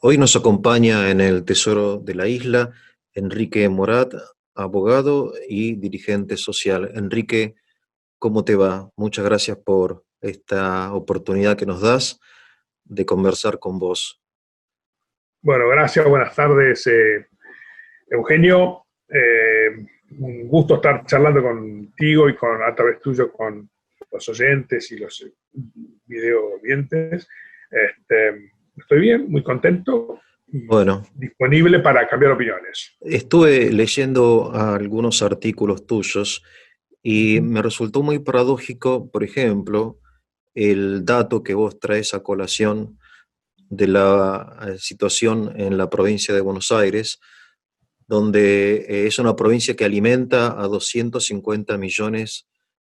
Hoy nos acompaña en el Tesoro de la Isla Enrique Morat, abogado y dirigente social. Enrique, ¿cómo te va? Muchas gracias por esta oportunidad que nos das de conversar con vos. Bueno, gracias, buenas tardes, Eugenio. Un gusto estar charlando contigo y a través tuyo con los oyentes y los video oyentes. Estoy bien, muy contento y Bueno, disponible para cambiar opiniones. estuve leyendo algunos artículos tuyos y Ujú. me resultó muy paradójico, por ejemplo, el dato que vos traes a colación de la situación en la provincia de Buenos Aires, donde es una provincia que alimenta a 250 millones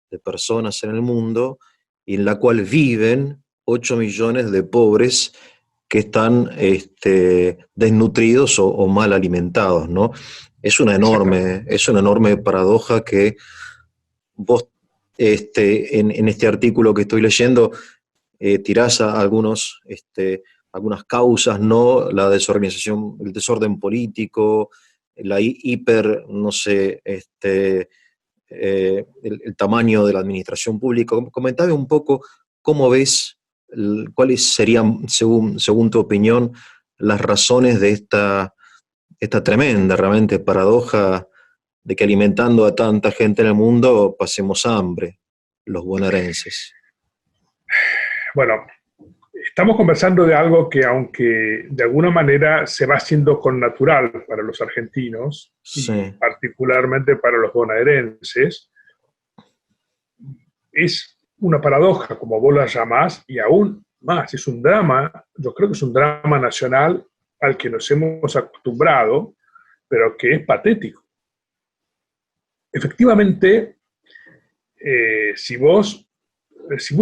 de personas en el mundo y en la cual viven 8 millones de pobres que están desnutridos o mal alimentados, ¿no? Exactamente. Es una enorme paradoja que vos en este artículo que estoy leyendo tirás a algunas causas, ¿no? La desorganización, el desorden político, la hiper, no sé, el tamaño de la administración pública. Comentame un poco cómo ves, cuáles serían, según tu opinión, las razones de esta tremenda, realmente, paradoja de que alimentando a tanta gente en el mundo pasemos hambre, los bonaerenses. Bueno, estamos conversando de algo que, aunque de alguna manera se va haciendo con natural para los argentinos y Sí, particularmente para los bonaerenses, es una paradoja, como vos la llamás, y aún más, es un drama, yo creo que es un drama nacional al que nos hemos acostumbrado, pero que es patético. Efectivamente, si vos, si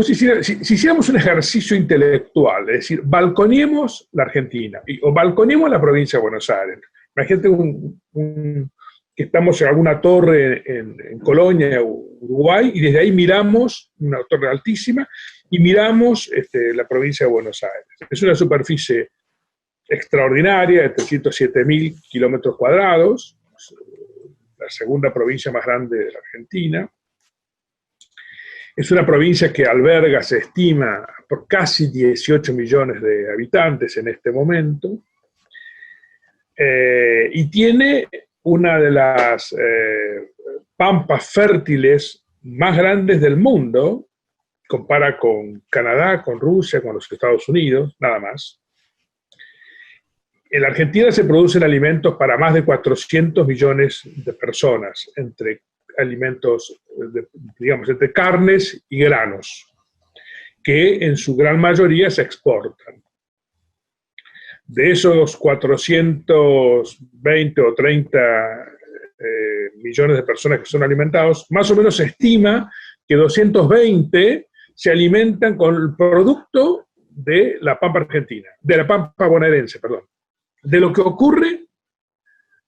hiciéramos un ejercicio intelectual, es decir, balconiemos la Argentina o balconiemos la provincia de Buenos Aires. Imagínate que estamos en alguna torre en Colonia, Uruguay, y desde ahí miramos, una torre altísima, y miramos la provincia de Buenos Aires. Es una superficie extraordinaria de 307.000 kilómetros cuadrados, la segunda provincia más grande de la Argentina. Es una provincia que alberga, se estima, por casi 18 millones de habitantes en este momento, y tiene una de las pampas fértiles más grandes del mundo, compara con Canadá, con Rusia, con los Estados Unidos, nada más. En la Argentina se producen alimentos para más de 400 millones de personas, entre alimentos, digamos, entre carnes y granos, que en su gran mayoría se exportan. De esos 420 o 30 millones de personas que son alimentados, más o menos se estima que 220 se alimentan con el producto de la pampa argentina, de la pampa bonaerense, perdón. De lo que ocurre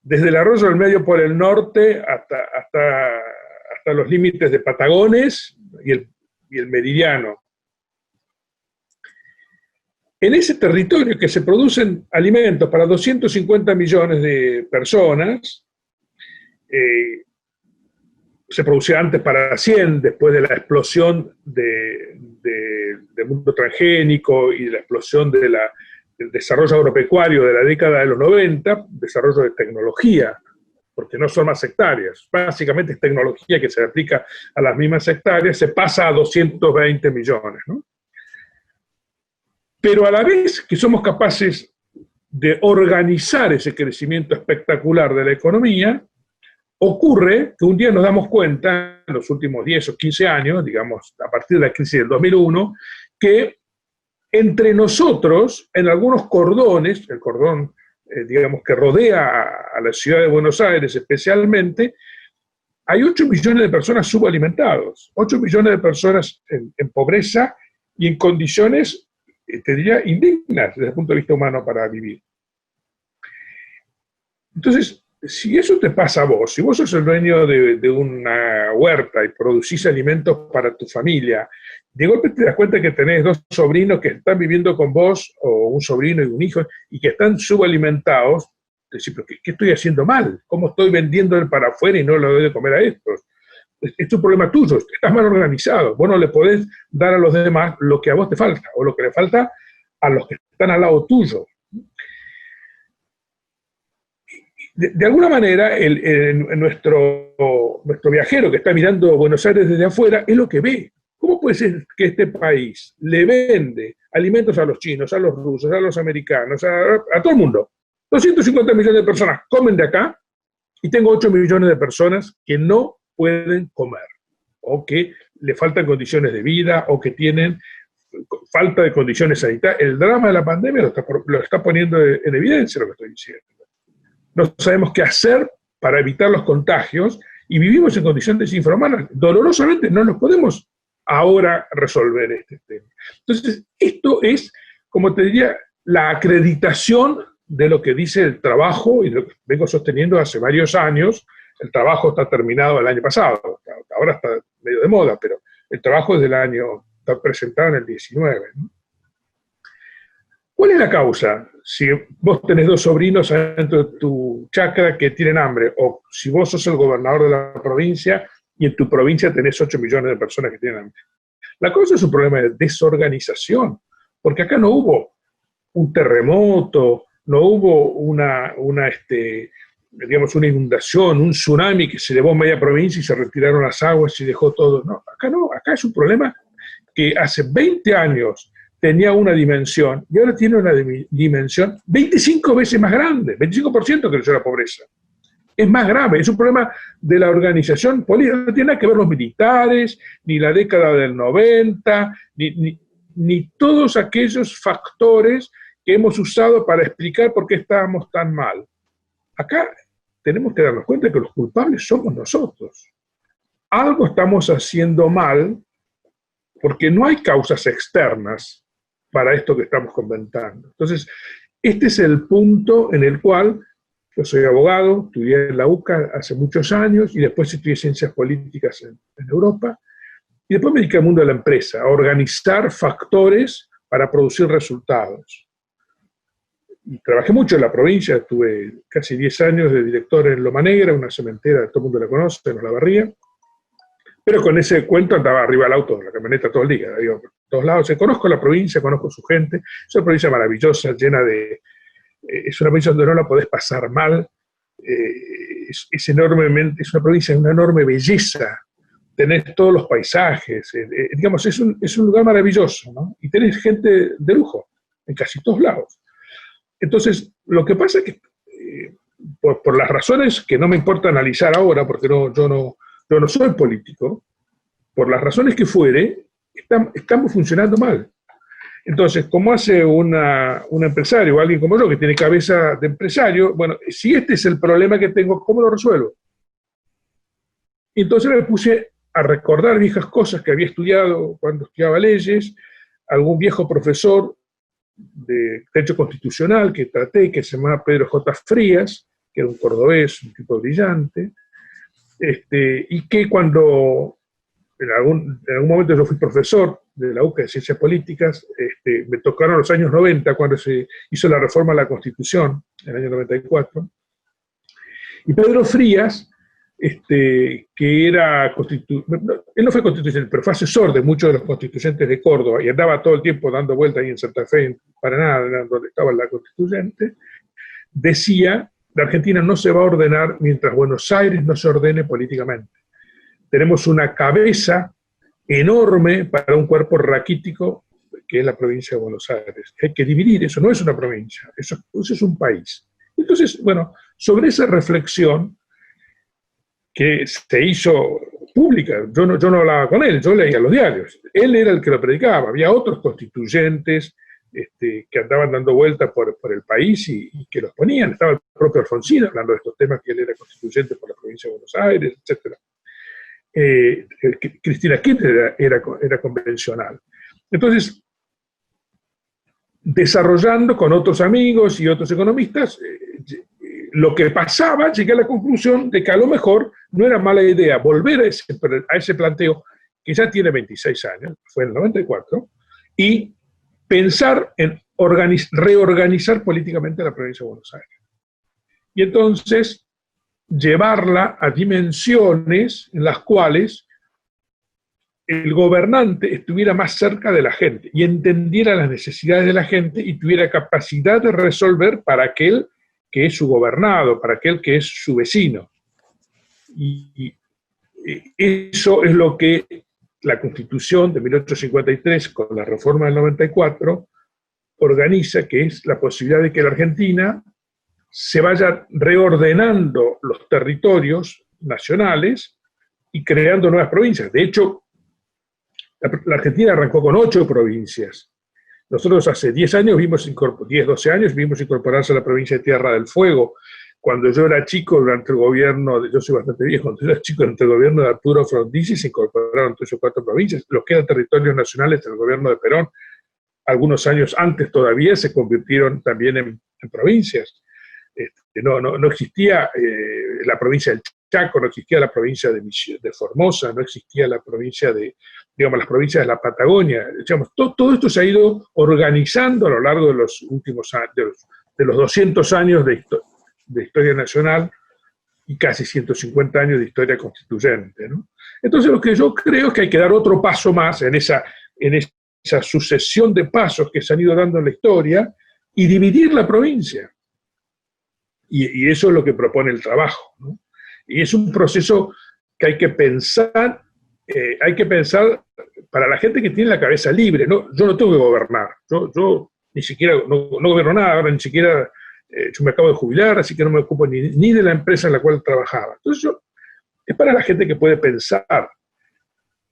desde el arroyo del Medio por el norte hasta los límites de Patagones y el Meridiano. En ese territorio que se producen alimentos para 250 millones de personas, se producía antes para 100, después de la explosión del mundo transgénico y de la explosión del desarrollo agropecuario de la década de los 90, desarrollo de tecnología, porque no son más hectáreas, básicamente es tecnología que se aplica a las mismas hectáreas, se pasa a 220 millones, ¿no? Pero a la vez que somos capaces de organizar ese crecimiento espectacular de la economía, ocurre que un día nos damos cuenta, en los últimos 10 o 15 años, digamos, a partir de la crisis del 2001, que entre nosotros, en algunos cordones, el cordón, digamos, que rodea a la ciudad de Buenos Aires especialmente, hay 8 millones de personas subalimentados, 8 millones de personas en pobreza y en condiciones, te diría, indignas desde el punto de vista humano para vivir. Entonces, si eso te pasa a vos, si vos sos el dueño de una huerta y producís alimentos para tu familia, de golpe te das cuenta que tenés dos sobrinos que están viviendo con vos, o un sobrino y un hijo, y que están subalimentados, te decís, pero ¿qué estoy haciendo mal? ¿Cómo estoy vendiendo para afuera y no lo doy de comer a estos? Es un problema tuyo, estás mal organizado, vos no le podés dar a los demás lo que a vos te falta, o lo que le falta a los que están al lado tuyo. De alguna manera, nuestro viajero que está mirando Buenos Aires desde afuera es lo que ve. ¿Cómo puede ser que este país le vende alimentos a los chinos, a los rusos, a los americanos, a todo el mundo? 250 millones de personas comen de acá y tengo 8 millones de personas que no pueden comer, o que le faltan condiciones de vida, o que tienen falta de condiciones sanitarias. El drama de la pandemia lo está poniendo en evidencia lo que estoy diciendo. No sabemos qué hacer para evitar los contagios y vivimos en condiciones infrahumanas. Dolorosamente no nos podemos ahora resolver este tema. Entonces, esto es, como te diría, la acreditación de lo que dice el trabajo y de lo que vengo sosteniendo hace varios años. El trabajo está terminado el año pasado, ahora está medio de moda, pero el trabajo es del año, está presentado en el 19, ¿no? ¿Cuál es la causa? Si vos tenés dos sobrinos adentro de tu chacra que tienen hambre, o si vos sos el gobernador de la provincia y en tu provincia tenés 8 millones de personas que tienen hambre. La causa es un problema de desorganización, porque acá no hubo un terremoto, no hubo una inundación, un tsunami que se llevó media provincia y se retiraron las aguas y dejó todo. No, acá es un problema que hace 20 años tenía una dimensión y ahora tiene una dimensión 25 veces más grande, 25% creció la pobreza. Es más grave, es un problema de la organización política, no tiene nada que ver los militares, ni la década del 90, ni todos aquellos factores que hemos usado para explicar por qué estábamos tan mal. Acá tenemos que darnos cuenta de que los culpables somos nosotros. Algo estamos haciendo mal porque no hay causas externas para esto que estamos comentando. Entonces, este es el punto en el cual yo soy abogado, estudié en la UCA hace muchos años y después estudié ciencias políticas en Europa y después me dediqué al mundo de la empresa, a organizar factores para producir resultados. Y trabajé mucho en la provincia, estuve casi 10 años de director en Loma Negra, una cementera, todo el mundo la conoce, en Olavarría, pero con ese cuento andaba arriba del auto, la camioneta todo el día, digo, por todos lados. Conozco la provincia, conozco su gente, es una provincia maravillosa, llena de... es una provincia donde no la podés pasar mal, es una provincia de una enorme belleza, tenés todos los paisajes, digamos, es un lugar maravilloso, ¿no? Y tenés gente de lujo, en casi todos lados. Entonces, lo que pasa es que, por las razones que no me importa analizar ahora, porque yo no soy político, por las razones que fuere, estamos funcionando mal. Entonces, ¿cómo hace un empresario o alguien como yo que tiene cabeza de empresario? Bueno, si este es el problema que tengo, ¿cómo lo resuelvo? Entonces me puse a recordar viejas cosas que había estudiado cuando estudiaba leyes, algún viejo profesor de Derecho Constitucional que traté, que se llamaba Pedro J. Frías, que era un cordobés, un tipo brillante, y que cuando en algún momento yo fui profesor de la UCA de Ciencias Políticas, me tocaron los años 90, cuando se hizo la reforma a la Constitución, en el año 94, y Pedro Frías, que era él no fue constituyente, pero fue asesor de muchos de los constituyentes de Córdoba, y andaba todo el tiempo dando vueltas ahí en Santa Fe, en Paraná, donde estaba la constituyente, decía: la Argentina no se va a ordenar mientras Buenos Aires no se ordene políticamente. Tenemos una cabeza enorme para un cuerpo raquítico que es la provincia de Buenos Aires. Hay que dividir, eso no es una provincia, eso es un país. Entonces, bueno, sobre esa reflexión que se hizo pública, yo no hablaba con él, yo leía los diarios, él era el que lo predicaba, había otros constituyentes que andaban dando vueltas por el país y que los ponían, estaba el propio Alfonsín hablando de estos temas, que él era constituyente por la provincia de Buenos Aires, etc. Cristina Kirchner era convencional. Entonces, desarrollando con otros amigos y otros economistas, lo que pasaba, llegué a la conclusión de que a lo mejor no era mala idea volver a ese planteo, que ya tiene 26 años, fue en el 94, y pensar en reorganizar políticamente la provincia de Buenos Aires. Y entonces llevarla a dimensiones en las cuales el gobernante estuviera más cerca de la gente y entendiera las necesidades de la gente y tuviera capacidad de resolver para aquel que es su gobernado, para aquel que es su vecino. Y eso es lo que la Constitución de 1853, con la reforma del 94, organiza, que es la posibilidad de que la Argentina se vaya reordenando los territorios nacionales y creando nuevas provincias. De hecho, la Argentina arrancó con 8 provincias. Nosotros hace 10 años, 10, 12 años, vimos incorporarse a la provincia de Tierra del Fuego. Cuando yo era chico, durante el gobierno, yo soy bastante viejo, cuando yo era chico, durante el gobierno de Arturo Frondizi se incorporaron 3 o 4 provincias, los que eran territorios nacionales del gobierno de Perón. Algunos años antes todavía se convirtieron también en provincias. No existía la provincia del Chaco, no existía la provincia de Formosa, no existía la provincia las provincias de la Patagonia. Digamos, todo esto se ha ido organizando a lo largo de los últimos años, de los 200 años de historia nacional y casi 150 años de historia constituyente, ¿no? Entonces lo que yo creo es que hay que dar otro paso más en esa sucesión de pasos que se han ido dando en la historia y dividir la provincia. Y eso es lo que propone el trabajo, ¿no? Y es un proceso que hay que pensar para la gente que tiene la cabeza libre, ¿no? Yo no tengo que gobernar, yo ni siquiera, no gobierno nada, ahora ni siquiera, yo me acabo de jubilar, así que no me ocupo ni de la empresa en la cual trabajaba. Entonces es para la gente que puede pensar.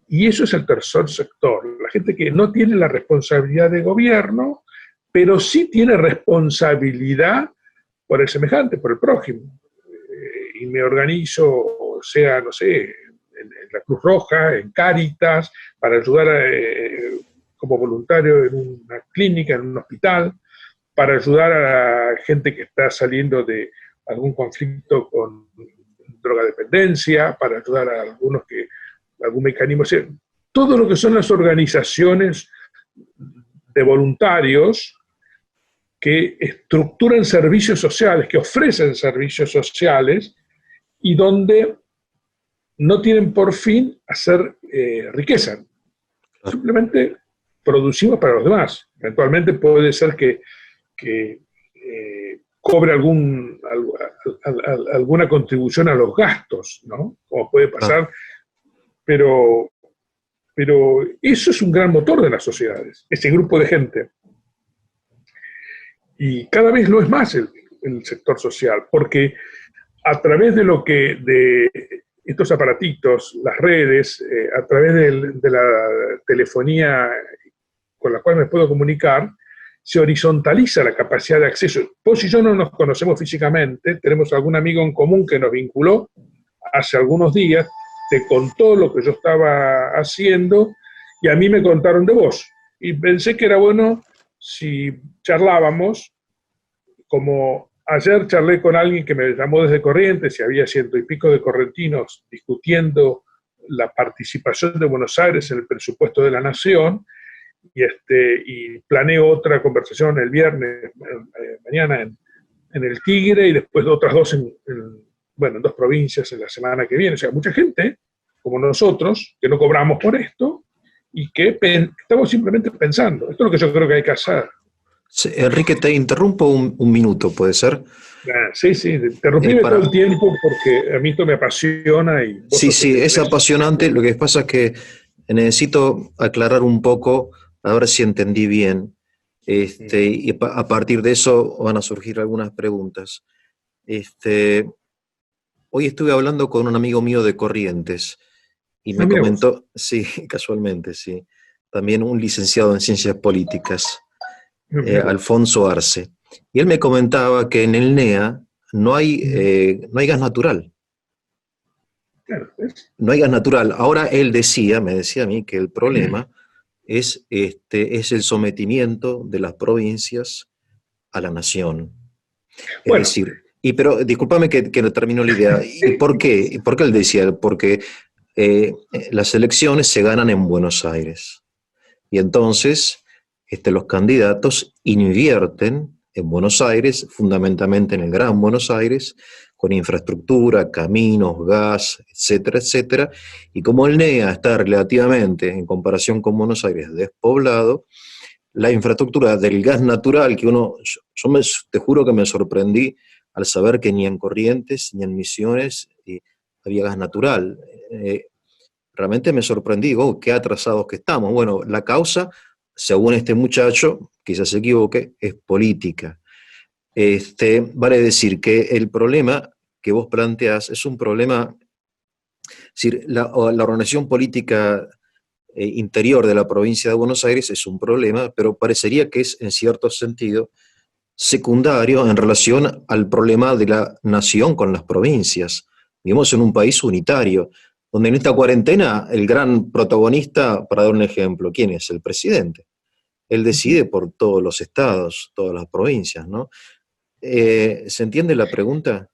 Y eso es el tercer sector, la gente que no tiene la responsabilidad de gobierno, pero sí tiene responsabilidad por el semejante, por el prójimo. Y me organizo, sea, no sé, en la Cruz Roja, en Cáritas, para ayudar como voluntario en una clínica, en un hospital, para ayudar a la gente que está saliendo de algún conflicto con drogadependencia, para ayudar a algunos que algún mecanismo, o sea, todo lo que son las organizaciones de voluntarios que estructuran servicios sociales, que ofrecen servicios sociales y donde no tienen por fin hacer riqueza. Simplemente producimos para los demás. Eventualmente puede ser que cobre alguna contribución a los gastos, ¿no? Como puede pasar, pero eso es un gran motor de las sociedades, ese grupo de gente. Y cada vez lo es más el sector social, porque a través de estos aparatitos, las redes, a través de la telefonía con la cual me puedo comunicar, se horizontaliza la capacidad de acceso. Vos y yo no nos conocemos físicamente, tenemos algún amigo en común que nos vinculó hace algunos días, te contó lo que yo estaba haciendo y a mí me contaron de vos. Y pensé que era bueno si charlábamos, como ayer charlé con alguien que me llamó desde Corrientes y había 100 y pico de correntinos discutiendo la participación de Buenos Aires en el presupuesto de la Nación, y planeo otra conversación el viernes, mañana en el Tigre, y después otras 2 en 2 provincias en la semana que viene. O sea, mucha gente, como nosotros, que no cobramos por esto, y que estamos simplemente pensando. Esto es lo que yo creo que hay que hacer. Sí, Enrique, te interrumpo un minuto, ¿puede ser? Sí, interrumpime todo el tiempo porque a mí esto me apasiona. Sí, es apasionante. Lo que pasa es que necesito aclarar un poco, a ver si entendí bien, y a partir de eso van a surgir algunas preguntas. Hoy estuve hablando con un amigo mío de Corrientes y me comentó, sí, casualmente, sí, también un licenciado en Ciencias Políticas, Alfonso Arce, y él me comentaba que en el NEA no hay gas natural. No hay gas natural. Ahora él me decía a mí que el problema es el sometimiento de las provincias a la nación. Es decir, Pero discúlpame que no termino la idea. ¿Y por qué? ¿Y por qué él decía? Porque las elecciones se ganan en Buenos Aires. Y entonces los candidatos invierten en Buenos Aires, fundamentalmente en el Gran Buenos Aires, con infraestructura, caminos, gas, etcétera, etcétera. Y como el NEA está relativamente, en comparación con Buenos Aires, despoblado, la infraestructura del gas natural, que te juro que me sorprendí al saber que ni en Corrientes ni en Misiones había gas natural. Realmente me sorprendí, digo, qué atrasados que estamos. Bueno, la causa, según este muchacho, quizás se equivoque, es política. Vale decir que el problema que vos planteás es un problema, es decir, la organización política interior de la provincia de Buenos Aires es un problema, pero parecería que es, en cierto sentido, secundario en relación al problema de la nación con las provincias. Vivimos en un país unitario, donde en esta cuarentena el gran protagonista, para dar un ejemplo, ¿quién es? El presidente. Él decide por todos los estados, todas las provincias, ¿no? ¿Se entiende la pregunta?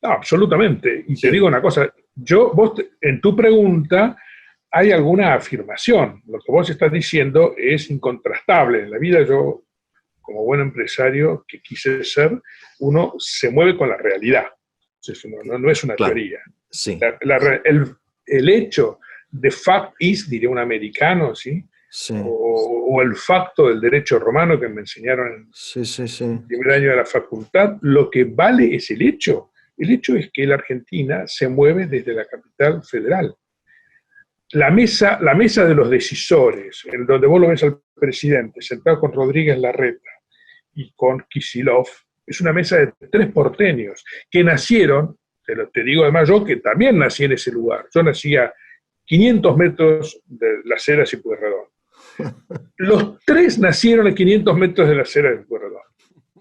No, absolutamente. Y Sí. te digo una cosa, vos en tu pregunta hay alguna afirmación. Lo que vos estás diciendo es incontrastable. En la vida yo, como buen empresario que quise ser, uno se mueve con la realidad. Entonces, no es una Claro, teoría. sí, El hecho de fact is, diría un americano, ¿sí? sí, O el facto del derecho romano que me enseñaron sí, sí, sí. en el primer año de la facultad, lo que vale es el hecho. El hecho es que la Argentina se mueve desde la capital federal. La mesa de los decisores, en donde vos lo ves al presidente sentado con Rodríguez Larreta y con Kicillof, es una mesa de 3 porteños que nacieron, te digo además yo que también nací en ese lugar, yo nací a 500 metros de Las Heras y Pueyrredón. Los 3 nacieron a 500 metros de Las Heras y Pueyrredón.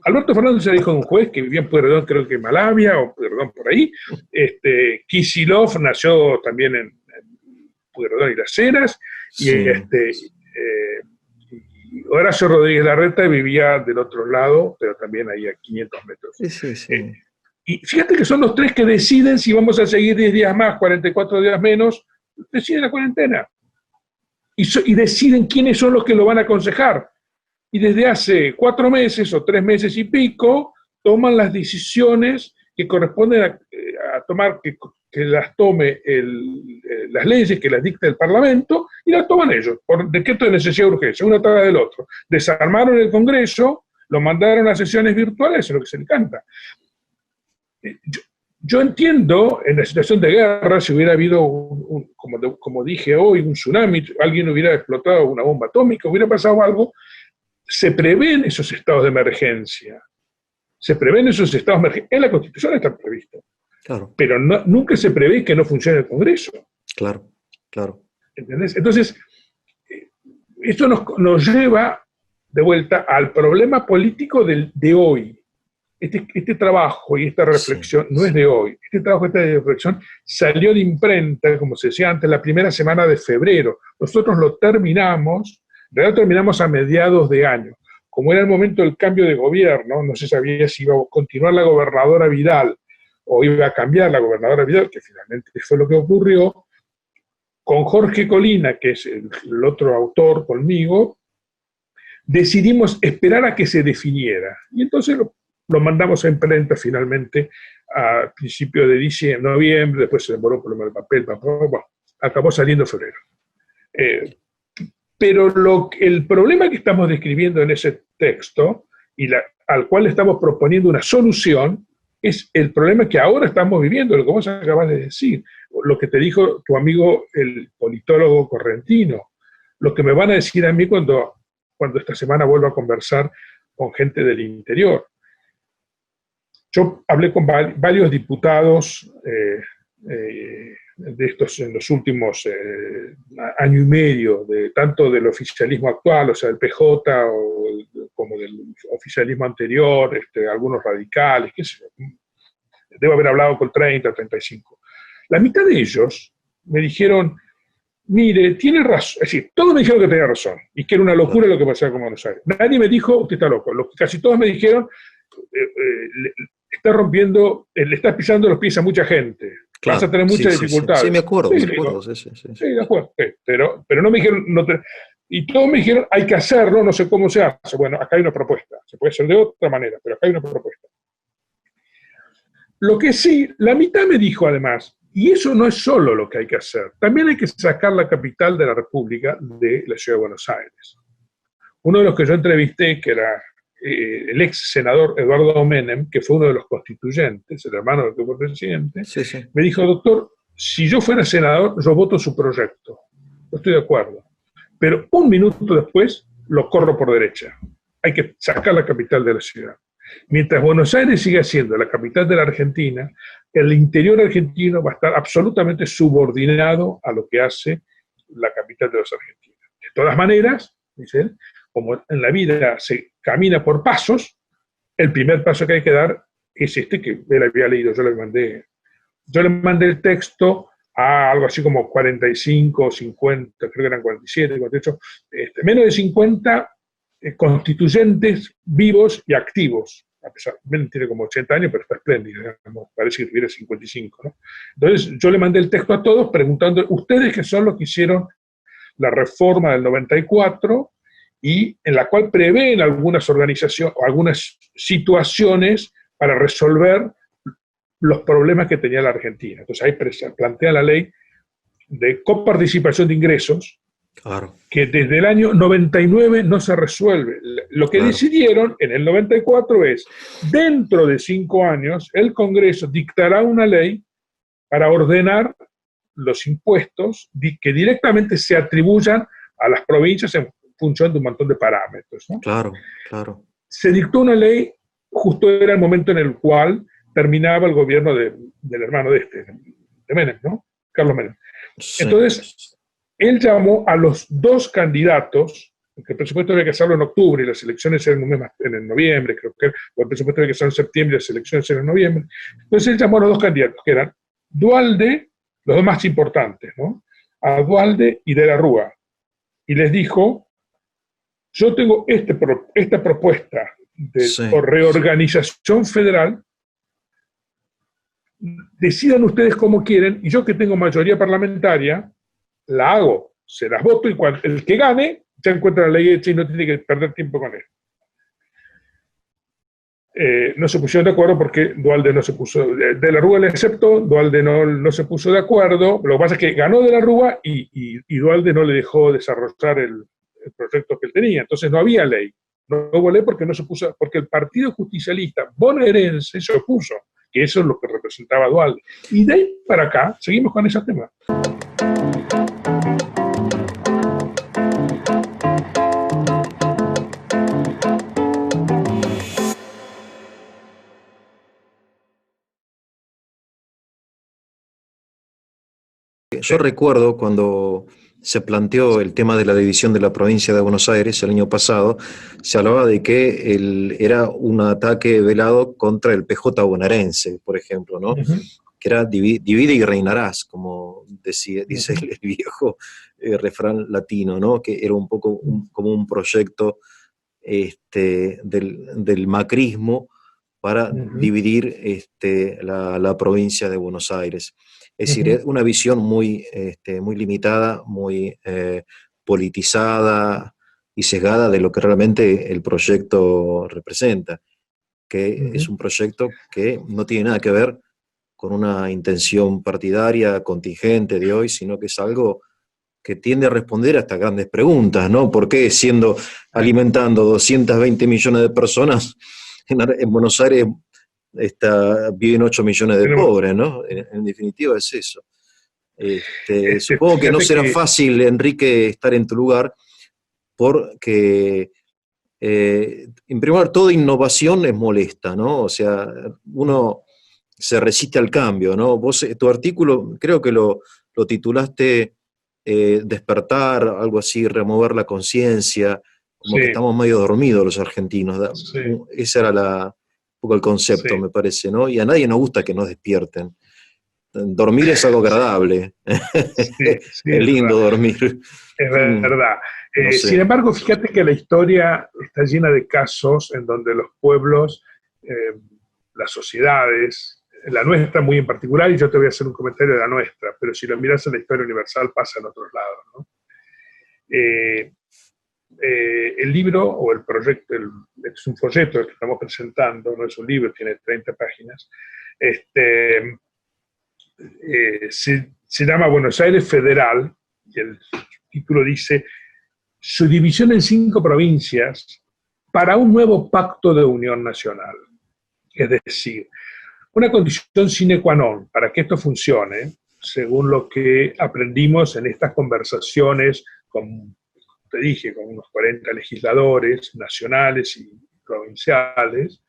Alberto Fernández se dijo de un juez que vivía en Pueyrredón, creo que en Malavia, o Pueyrredón por ahí. Kicillof nació también en Pueyrredón y Las Heras, Sí. y Horacio Rodríguez Larreta vivía del otro lado, pero también ahí a 500 metros. Sí, sí, sí. Y fíjate que son los 3 que deciden si vamos a seguir 10 días más, 44 días menos, deciden la cuarentena. Y deciden quiénes son los que lo van a aconsejar. Y desde hace 4 meses o 3 meses y pico, toman las decisiones que corresponden a tomar, que las tome las leyes, que las dicta el Parlamento, y las toman ellos, por decreto de necesidad de urgencia, uno tras del otro. Desarmaron el Congreso, lo mandaron a sesiones virtuales, es lo que se le canta. Yo entiendo, en la situación de guerra, si hubiera habido, como dije hoy, un tsunami, alguien hubiera explotado una bomba atómica, hubiera pasado algo, se prevén esos estados de emergencia. En la Constitución está previsto. Claro. Pero nunca se prevé que no funcione el Congreso. Claro, claro. ¿Entendés? Entonces, esto nos lleva de vuelta al problema político de hoy. Este trabajo y esta reflexión no es de hoy. Este trabajo y esta reflexión salió de imprenta, como se decía antes, la primera semana de febrero. Nosotros lo terminamos, en realidad terminamos a mediados de año. Como era el momento del cambio de gobierno, no se sabía si iba a continuar la gobernadora Vidal o iba a cambiar la gobernadora Vidal, que finalmente fue lo que ocurrió. Con Jorge Colina, que es el otro autor conmigo, decidimos esperar a que se definiera. Y entonces lo mandamos a imprenta finalmente a principios de diciembre, noviembre, después se demoró por el papel, bueno, acabó saliendo en febrero. Pero el problema que estamos describiendo en ese texto, al cual estamos proponiendo una solución, es el problema que ahora estamos viviendo, lo que vos acabas de decir, lo que te dijo tu amigo el politólogo correntino, lo que me van a decir a mí cuando esta semana vuelva a conversar con gente del interior. Yo hablé con varios diputados de estos en los últimos año y medio, tanto del oficialismo actual, o sea, del PJ, como del oficialismo anterior, algunos radicales, qué sé yo. Debo haber hablado con 30, 35. La mitad de ellos me dijeron, mire, tiene razón, es decir, todos me dijeron que tenía razón, y que era una locura lo que pasaba con Buenos Aires. Nadie me dijo, usted está loco. Casi todos me dijeron, está rompiendo, le está pisando los pies a mucha gente. Claro, Vas a tener muchas dificultades. Sí, me acuerdo, Sí, me acuerdo. digo, Sí. sí, de acuerdo. Pero no me dijeron, y todos me dijeron, hay que hacerlo, no sé cómo se hace. Bueno, acá hay una propuesta. Se puede hacer de otra manera, pero acá hay una propuesta. Lo que sí, la mitad me dijo además, y eso no es solo lo que hay que hacer, también hay que sacar la capital de la República de la Ciudad de Buenos Aires. Uno de los que yo entrevisté, que era el ex senador Eduardo Menem, que fue uno de los constituyentes, el hermano del que fue presidente, Sí, sí. me dijo, doctor, si yo fuera senador, yo voto su proyecto. No estoy de acuerdo. Pero un minuto después lo corro por derecha. Hay que sacar la capital de la ciudad. Mientras Buenos Aires siga siendo la capital de la Argentina, el interior argentino va a estar absolutamente subordinado a lo que hace la capital de los argentinos. De todas maneras, dice él, como en la vida se camina por pasos, el primer paso que hay que dar es este que él había leído. Yo le mandé el texto a algo así como 45, 50, creo que eran 47, 48, menos de 50 constituyentes vivos y activos. A pesar, Ben tiene como 80 años, pero está espléndido, digamos, parece que tuviera 55, ¿no? Entonces yo le mandé el texto a todos preguntando, ustedes que son los que hicieron la reforma del 94 y en la cual prevén algunas organizaciones o algunas situaciones para resolver los problemas que tenía la Argentina. Entonces ahí plantea la ley de coparticipación de ingresos, Claro. que desde el año 99 no se resuelve. Lo que decidieron en el 94 es, dentro de 5 años, el Congreso dictará una ley para ordenar los impuestos que directamente se atribuyan a las provincias en función de un montón de parámetros, ¿no? Claro. Se dictó una ley, justo era el momento en el cual terminaba el gobierno del hermano de Menem, ¿no? Carlos Menem. Sí. Entonces, él llamó a los 2 candidatos, porque el presupuesto había que hacerlo en octubre y las elecciones eran en noviembre, creo que, o el presupuesto había que hacerlo en septiembre y las elecciones eran en noviembre. Entonces él llamó a los 2 candidatos, que eran Duhalde, los 2 más importantes, ¿no? A Duhalde y De la Rúa. Y les dijo, yo tengo esta propuesta de reorganización federal, decidan ustedes cómo quieren, y yo que tengo mayoría parlamentaria, la hago, se las voto, y cuando el que gane ya encuentra la ley hecha y no tiene que perder tiempo con él. No se pusieron de acuerdo porque Duhalde no se puso, De la Rúa le aceptó, Duhalde no se puso de acuerdo, lo que pasa es que ganó De la Rúa y Duhalde no le dejó desarrollar el proyecto que él tenía, entonces no había ley. No hubo ley porque no se puso, porque el Partido Justicialista bonaerense se opuso, que eso es lo que representaba Duhalde. Y de ahí para acá, seguimos con ese tema. Yo recuerdo cuando se planteó el tema de la división de la provincia de Buenos Aires el año pasado, se hablaba de que era un ataque velado contra el PJ bonaerense, por ejemplo, ¿no? Que era divide y reinarás, como dice el viejo refrán latino, ¿no? Que era un poco como un proyecto del macrismo para dividir la provincia de Buenos Aires. Es decir, es una visión muy limitada, muy politizada y sesgada de lo que realmente el proyecto representa, que es un proyecto que no tiene nada que ver con una intención partidaria, contingente de hoy, sino que es algo que tiende a responder a estas grandes preguntas, ¿no? ¿Por qué alimentando 220 millones de personas, en Buenos Aires viven 8 millones de pobres, ¿no? En definitiva es eso. Supongo que no será fácil, Enrique, estar en tu lugar, porque en primer lugar, toda innovación es molesta, ¿no? O sea, uno se resiste al cambio, ¿no? Vos, tu artículo, creo que lo titulaste Despertar, algo así, remover la conciencia, como que estamos medio dormidos los argentinos. Ese era un poco el concepto, me parece, ¿no? Y a nadie nos gusta que nos despierten. Dormir es algo agradable. Es lindo dormir. Es verdad. No sé. Sin embargo, fíjate que la historia está llena de casos en donde los pueblos las sociedades, la nuestra muy en particular, y yo te voy a hacer un comentario de la nuestra, pero si lo miras en la historia universal pasa en otros lados, ¿no? El libro o el proyecto, es un folleto que estamos presentando, no es un libro, tiene 30 páginas, se llama Buenos Aires Federal, y el título dice: su división en 5 provincias para un nuevo pacto de unión nacional. Es decir, una condición sine qua non para que esto funcione, según lo que aprendimos en estas conversaciones con, te dije, con unos 40 legisladores nacionales y provinciales,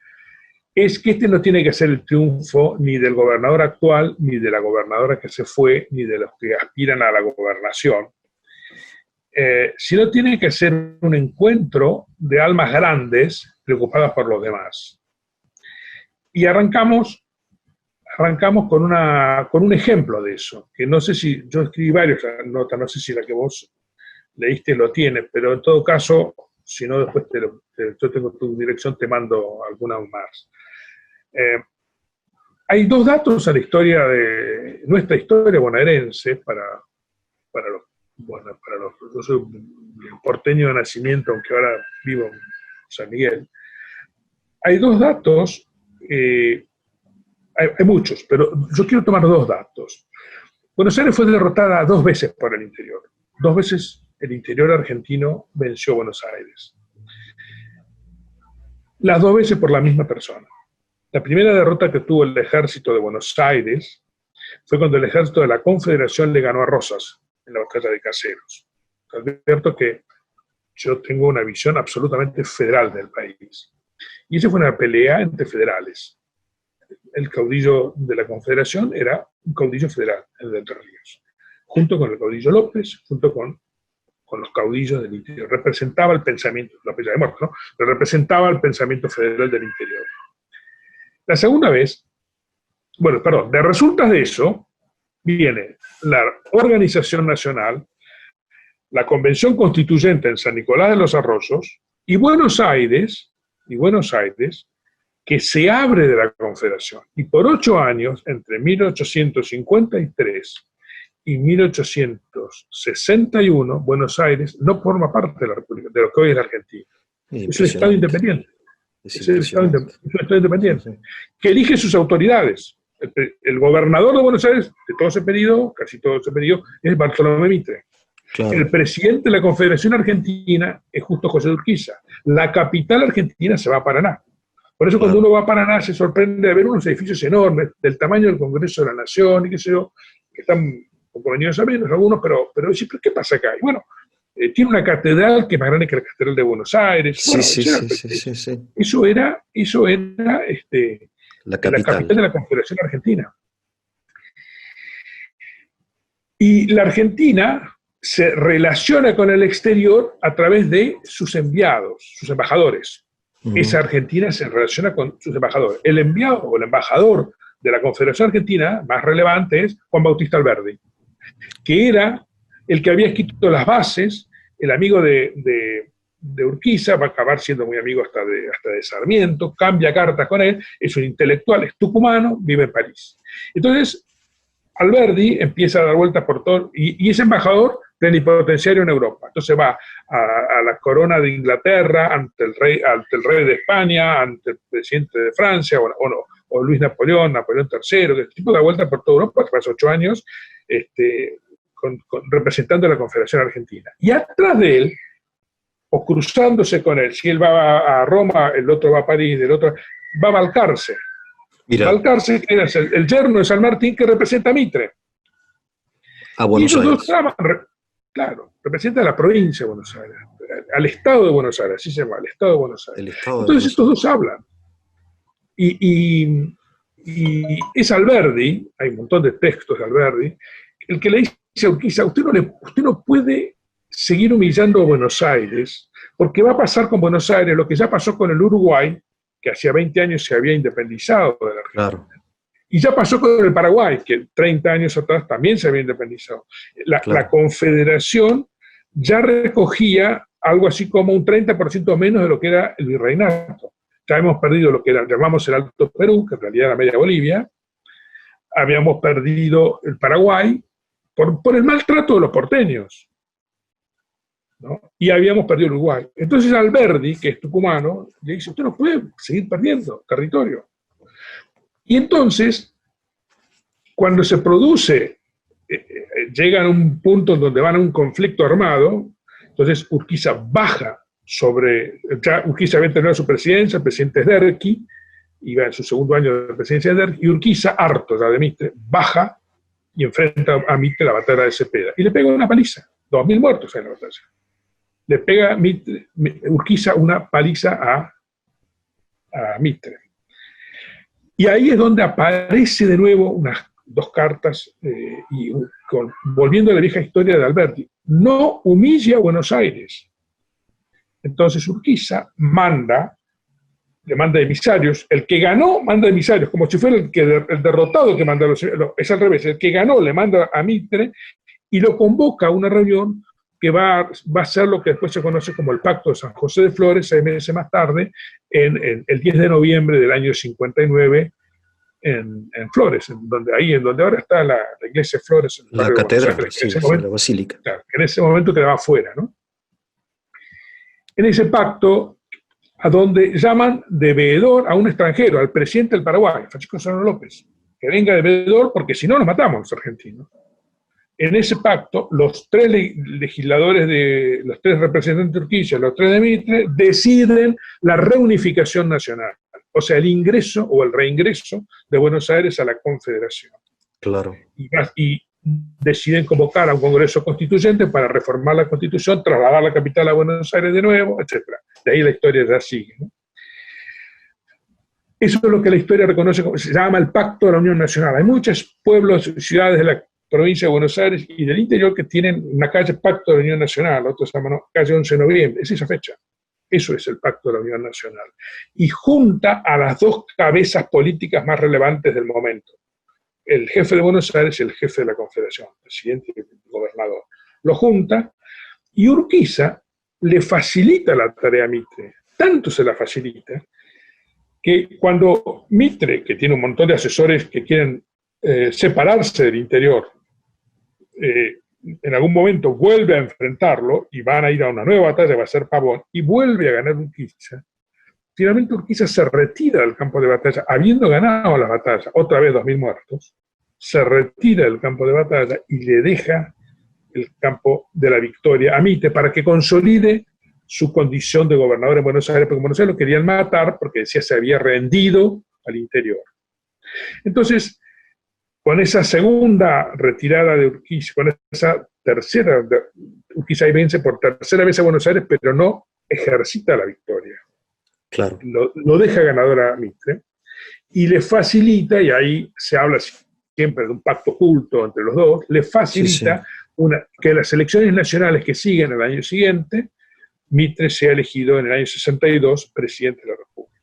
es que este no tiene que ser el triunfo ni del gobernador actual, ni de la gobernadora que se fue, ni de los que aspiran a la gobernación, sino tiene que ser un encuentro de almas grandes preocupadas por los demás. Y arrancamos con un ejemplo de eso, que no sé si, yo escribí varias notas, no sé si la que vos leíste lo tiene, pero en todo caso, si no después yo tengo tu dirección, te mando alguna más. Hay 2 datos a la historia de nuestra historia bonaerense para los, yo soy porteño de nacimiento, aunque ahora vivo en San Miguel. Hay 2 datos, hay muchos, pero yo quiero tomar 2 datos. Buenos Aires fue derrotada 2 veces por el interior. 2 veces el interior argentino venció a Buenos Aires. Las 2 veces por la misma persona. La primera derrota que tuvo el ejército de Buenos Aires fue cuando el ejército de la Confederación le ganó a Rosas en la batalla de Caseros. Advierto que yo tengo una visión absolutamente federal del país. Y esa fue una pelea entre federales. El caudillo de la Confederación era un caudillo federal, el de Entre Ríos, junto con el caudillo López, junto con los caudillos del interior. Representaba el pensamiento, López ya de muerto, ¿no? Pero representaba el pensamiento federal del interior. La segunda vez, de resultas de eso, viene la Organización Nacional, la Convención Constituyente en San Nicolás de los Arroyos, y Buenos Aires, que se abre de la Confederación. Y por 8 años, entre 1853 y 1861, Buenos Aires no forma parte de la República, de lo que hoy es la Argentina. Es un Estado independiente. Es un Estado independiente, sí, que elige sus autoridades. El gobernador de Buenos Aires, de todo ese periodo, casi todo ese periodo, es Bartolomé Mitre. Claro. El presidente de la Confederación Argentina es Justo José de Urquiza. La capital argentina se va a Paraná. Por eso cuando uno va a Paraná se sorprende de ver unos edificios enormes, del tamaño del Congreso de la Nación, y qué sé yo, que están un poco venidos a menos algunos, pero decir, ¿qué pasa acá? Y bueno, tiene una catedral que es más grande que la Catedral de Buenos Aires. Sí. Eso era la capital de la Confederación Argentina. Y la Argentina se relaciona con el exterior a través de sus enviados, sus embajadores. Esa Argentina se relaciona con sus embajadores. El enviado o el embajador de la Confederación Argentina más relevante es Juan Bautista Alberdi, que era el que había escrito las bases, el amigo de Urquiza, va a acabar siendo muy amigo hasta de Sarmiento, cambia cartas con él, es un intelectual, es tucumano, vive en París. Entonces, Alberdi empieza a dar vueltas por todo, y es embajador plenipotenciario en Europa. Entonces va a la corona de Inglaterra, ante el rey de España, ante el presidente de Francia, o Luis Napoleón III, que tipo da vueltas por toda Europa, tras 8 años, representando a la Confederación Argentina. Y atrás de él, o cruzándose con él, si él va a Roma, el otro va a París, el otro va a Balcarce. Mira. Balcarce, que era el yerno de San Martín, que representa a Mitre. A Buenos Aires. Claro, representa a la provincia de Buenos Aires, al Estado de Buenos Aires, así se llama, el Estado de Buenos Aires. Entonces estos dos hablan. Y es Alberdi, hay un montón de textos de Alberdi, el que le dice a Urquiza, usted no puede seguir humillando a Buenos Aires, porque va a pasar con Buenos Aires lo que ya pasó con el Uruguay, que hacía 20 años se había independizado de la Argentina. Claro. Y ya pasó con el Paraguay, que 30 años atrás también se había independizado. La Confederación ya recogía algo así como un 30% menos de lo que era el virreinato. ya hemos perdido lo que llamamos el Alto Perú, que en realidad era media Bolivia, habíamos perdido el Paraguay por el maltrato de los porteños, ¿no? Y habíamos perdido Uruguay. Entonces Alberdi, que es tucumano, le dice, usted no puede seguir perdiendo territorio. Y entonces, cuando se produce, llegan a un punto en donde van a un conflicto armado, entonces Urquiza baja ya Urquiza había terminado su presidencia, el presidente es Derqui, iba en su segundo año de presidencia de Derqui, y Urquiza, harto ya de Mitre, baja y enfrenta a Mitre la batalla de Cepeda. Y le pega una paliza, 2.000 muertos en la batalla. Le pega Urquiza una paliza a Mitre. Y ahí es donde aparece de nuevo unas 2 cartas, volviendo a la vieja historia de Alberti. No humilla a Buenos Aires. Entonces Urquiza le manda emisarios. El que ganó manda emisarios, como si fuera el derrotado que manda es al revés. El que ganó le manda a Mitre y lo convoca a una reunión que va a ser lo que después se conoce como el Pacto de San José de Flores, 6 meses más tarde, en el 10 de noviembre del año 59, en Flores, en donde ahora está la iglesia de Flores. En la catedral, sí, la basílica. Claro, en ese momento quedaba afuera, ¿no? En ese pacto, a donde llaman de veedor a un extranjero, al presidente del Paraguay, Francisco Solano López, que venga de veedor porque si no nos matamos los argentinos. En ese pacto, los 3 legisladores, los 3 representantes de Urquiza, los 3 de Mitre, deciden la reunificación nacional, o sea, el ingreso o el reingreso de Buenos Aires a la Confederación. Claro. Y deciden convocar a un Congreso Constituyente para reformar la Constitución, trasladar la capital a Buenos Aires de nuevo, etc. De ahí la historia ya sigue, ¿no? Eso es lo que la historia reconoce, se llama el Pacto de la Unión Nacional. Hay muchos pueblos, ciudades de la provincia de Buenos Aires y del interior que tienen una calle Pacto de la Unión Nacional, otros se llaman calle 11 de noviembre, es esa fecha. Eso es el Pacto de la Unión Nacional. Y junta a las 2 cabezas políticas más relevantes del momento. El jefe de Buenos Aires y el jefe de la Confederación, presidente y gobernador. Lo junta y Urquiza le facilita la tarea a Mitre. Tanto se la facilita que cuando Mitre, que tiene un montón de asesores que quieren separarse del interior, en algún momento vuelve a enfrentarlo y van a ir a una nueva batalla, va a ser Pavón, y vuelve a ganar Urquiza. Finalmente Urquiza se retira del campo de batalla, habiendo ganado la batalla, otra vez 2.000 muertos, se retira del campo de batalla y le deja el campo de la victoria a Mitre para que consolide su condición de gobernador en Buenos Aires, porque en Buenos Aires lo querían matar porque decía se había rendido al interior. Entonces, con esa segunda retirada de Urquiza, con esa tercera, Urquiza vence por tercera vez a Buenos Aires, pero no ejercita la victoria. Claro. Lo deja ganador a Mitre y le facilita, y ahí se habla siempre de un pacto oculto entre los dos, le facilita que las elecciones nacionales que siguen el año siguiente, Mitre sea elegido en el año 62 presidente de la República.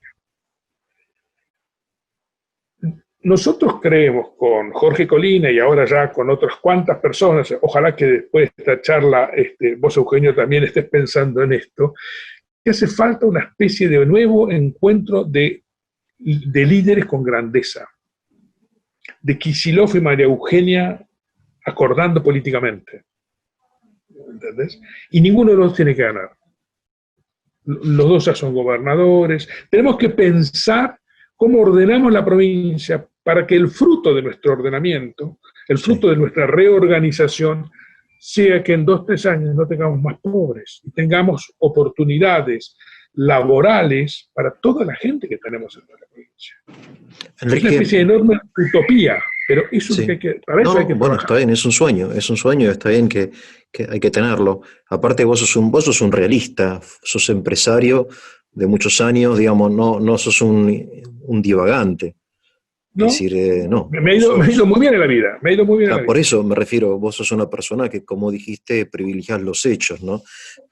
Nosotros creemos con Jorge Colina y ahora ya con otras cuantas personas, ojalá que después de esta charla vos, Eugenio, también estés pensando en esto, que hace falta una especie de nuevo encuentro de líderes con grandeza, de Kicillof y María Eugenia acordando políticamente, ¿entendés? Y ninguno de los dos tiene que ganar. Los dos ya son gobernadores. Tenemos que pensar cómo ordenamos la provincia para que el fruto de nuestro ordenamiento, el fruto de nuestra reorganización, sea que en 2 o 3 años no tengamos más pobres y tengamos oportunidades laborales para toda la gente que tenemos en la provincia. Enrique, es una especie de enorme utopía, pero eso es lo que hay que, para eso hay que bueno, está bien, es un sueño, está bien que hay que tenerlo. Aparte vos sos un realista, sos empresario de muchos años, digamos, no sos un divagante. ¿No? Es decir, no. Me ha ido muy bien en la vida. Por eso me refiero, vos sos una persona que, como dijiste, privilegias los hechos, ¿no?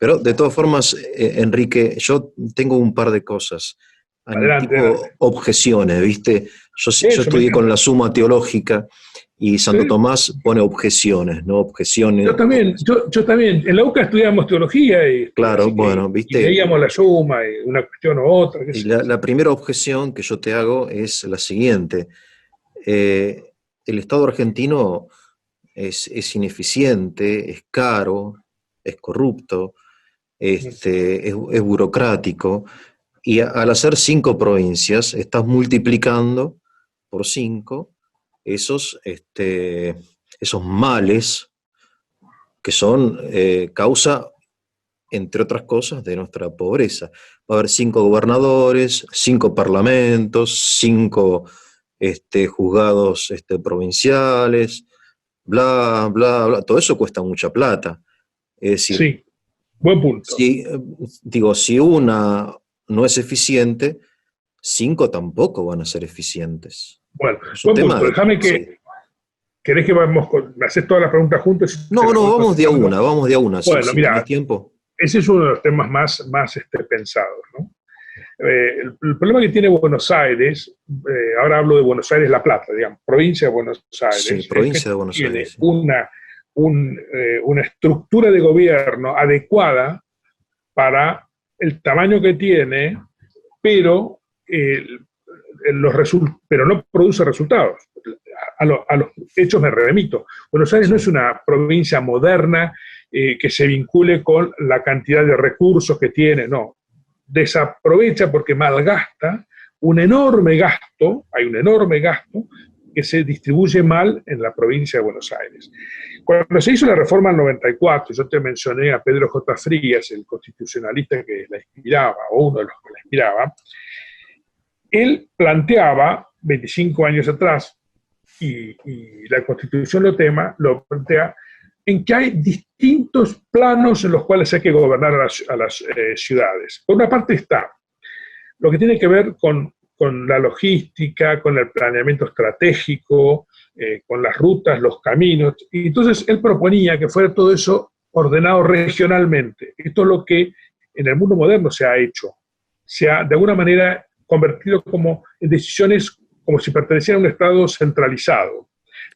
Pero de todas formas, Enrique, yo tengo un par de cosas. Adelante. Objeciones, ¿viste? Yo estudié con la Summa Teológica Y Santo Tomás pone objeciones, ¿no? Objeciones. Yo también. En la UCA estudiamos teología y, claro, bueno, viste. Y veíamos la suma, y una cuestión u otra. Y la primera objeción que yo te hago es la siguiente. El Estado argentino es ineficiente, es caro, es corrupto, es burocrático, y al hacer 5 provincias, estás multiplicando por 5 esos males que son causa, entre otras cosas, de nuestra pobreza. Va a haber 5 gobernadores, 5 parlamentos, 5 juzgados provinciales, bla, bla, bla. Todo eso cuesta mucha plata. Es decir, sí, buen punto. Si una no es eficiente, 5 tampoco van a ser eficientes. Bueno, buen punto. Déjame que... Sí. ¿Querés que me haces todas las preguntas juntas? No, vamos de a una, Bueno, si mira, tiempo. Ese es uno de los temas más pensados, ¿no? El problema que tiene Buenos Aires, ahora hablo de Buenos Aires, La Plata, digamos, provincia de Buenos Aires. Sí, provincia de Buenos Aires. Tiene una estructura de gobierno adecuada para el tamaño que tiene, pero no produce resultados. A los hechos me remito. Buenos Aires no es una provincia moderna que se vincule con la cantidad de recursos que tiene, no. Desaprovecha porque malgasta un enorme gasto, hay un enorme gasto que se distribuye mal en la provincia de Buenos Aires. Cuando se hizo la reforma del 94, yo te mencioné a Pedro J. Frías, el constitucionalista que la inspiraba, o uno de los que la inspiraba, él planteaba, 25 años atrás, y la Constitución lo plantea, en que hay distintos planos en los cuales hay que gobernar a las ciudades. Por una parte está lo que tiene que ver con la logística, con el planeamiento estratégico, con las rutas, los caminos, y entonces él proponía que fuera todo eso ordenado regionalmente. Esto es lo que en el mundo moderno se ha hecho. Se ha, de alguna manera, convertido como en decisiones como si pertenecieran a un Estado centralizado.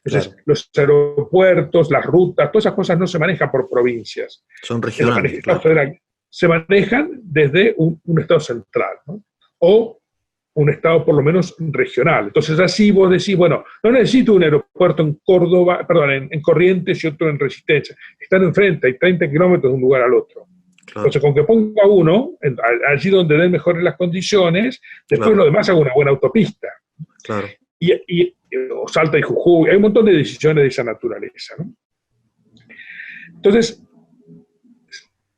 Entonces, claro, los aeropuertos, las rutas, todas esas cosas no se manejan por provincias. Son regionales. Se manejan desde un Estado central, ¿no? O un Estado por lo menos regional. Entonces, así vos decís, bueno, no necesito un aeropuerto en Córdoba, perdón, en Corrientes y otro en Resistencia. Están enfrente, hay 30 kilómetros de un lugar al otro. Claro. Entonces, con que ponga uno, allí donde den mejores las condiciones, después claro, lo demás haga una buena autopista. Claro. O Salta y Jujuy, hay un montón de decisiones de esa naturaleza, ¿no? Entonces,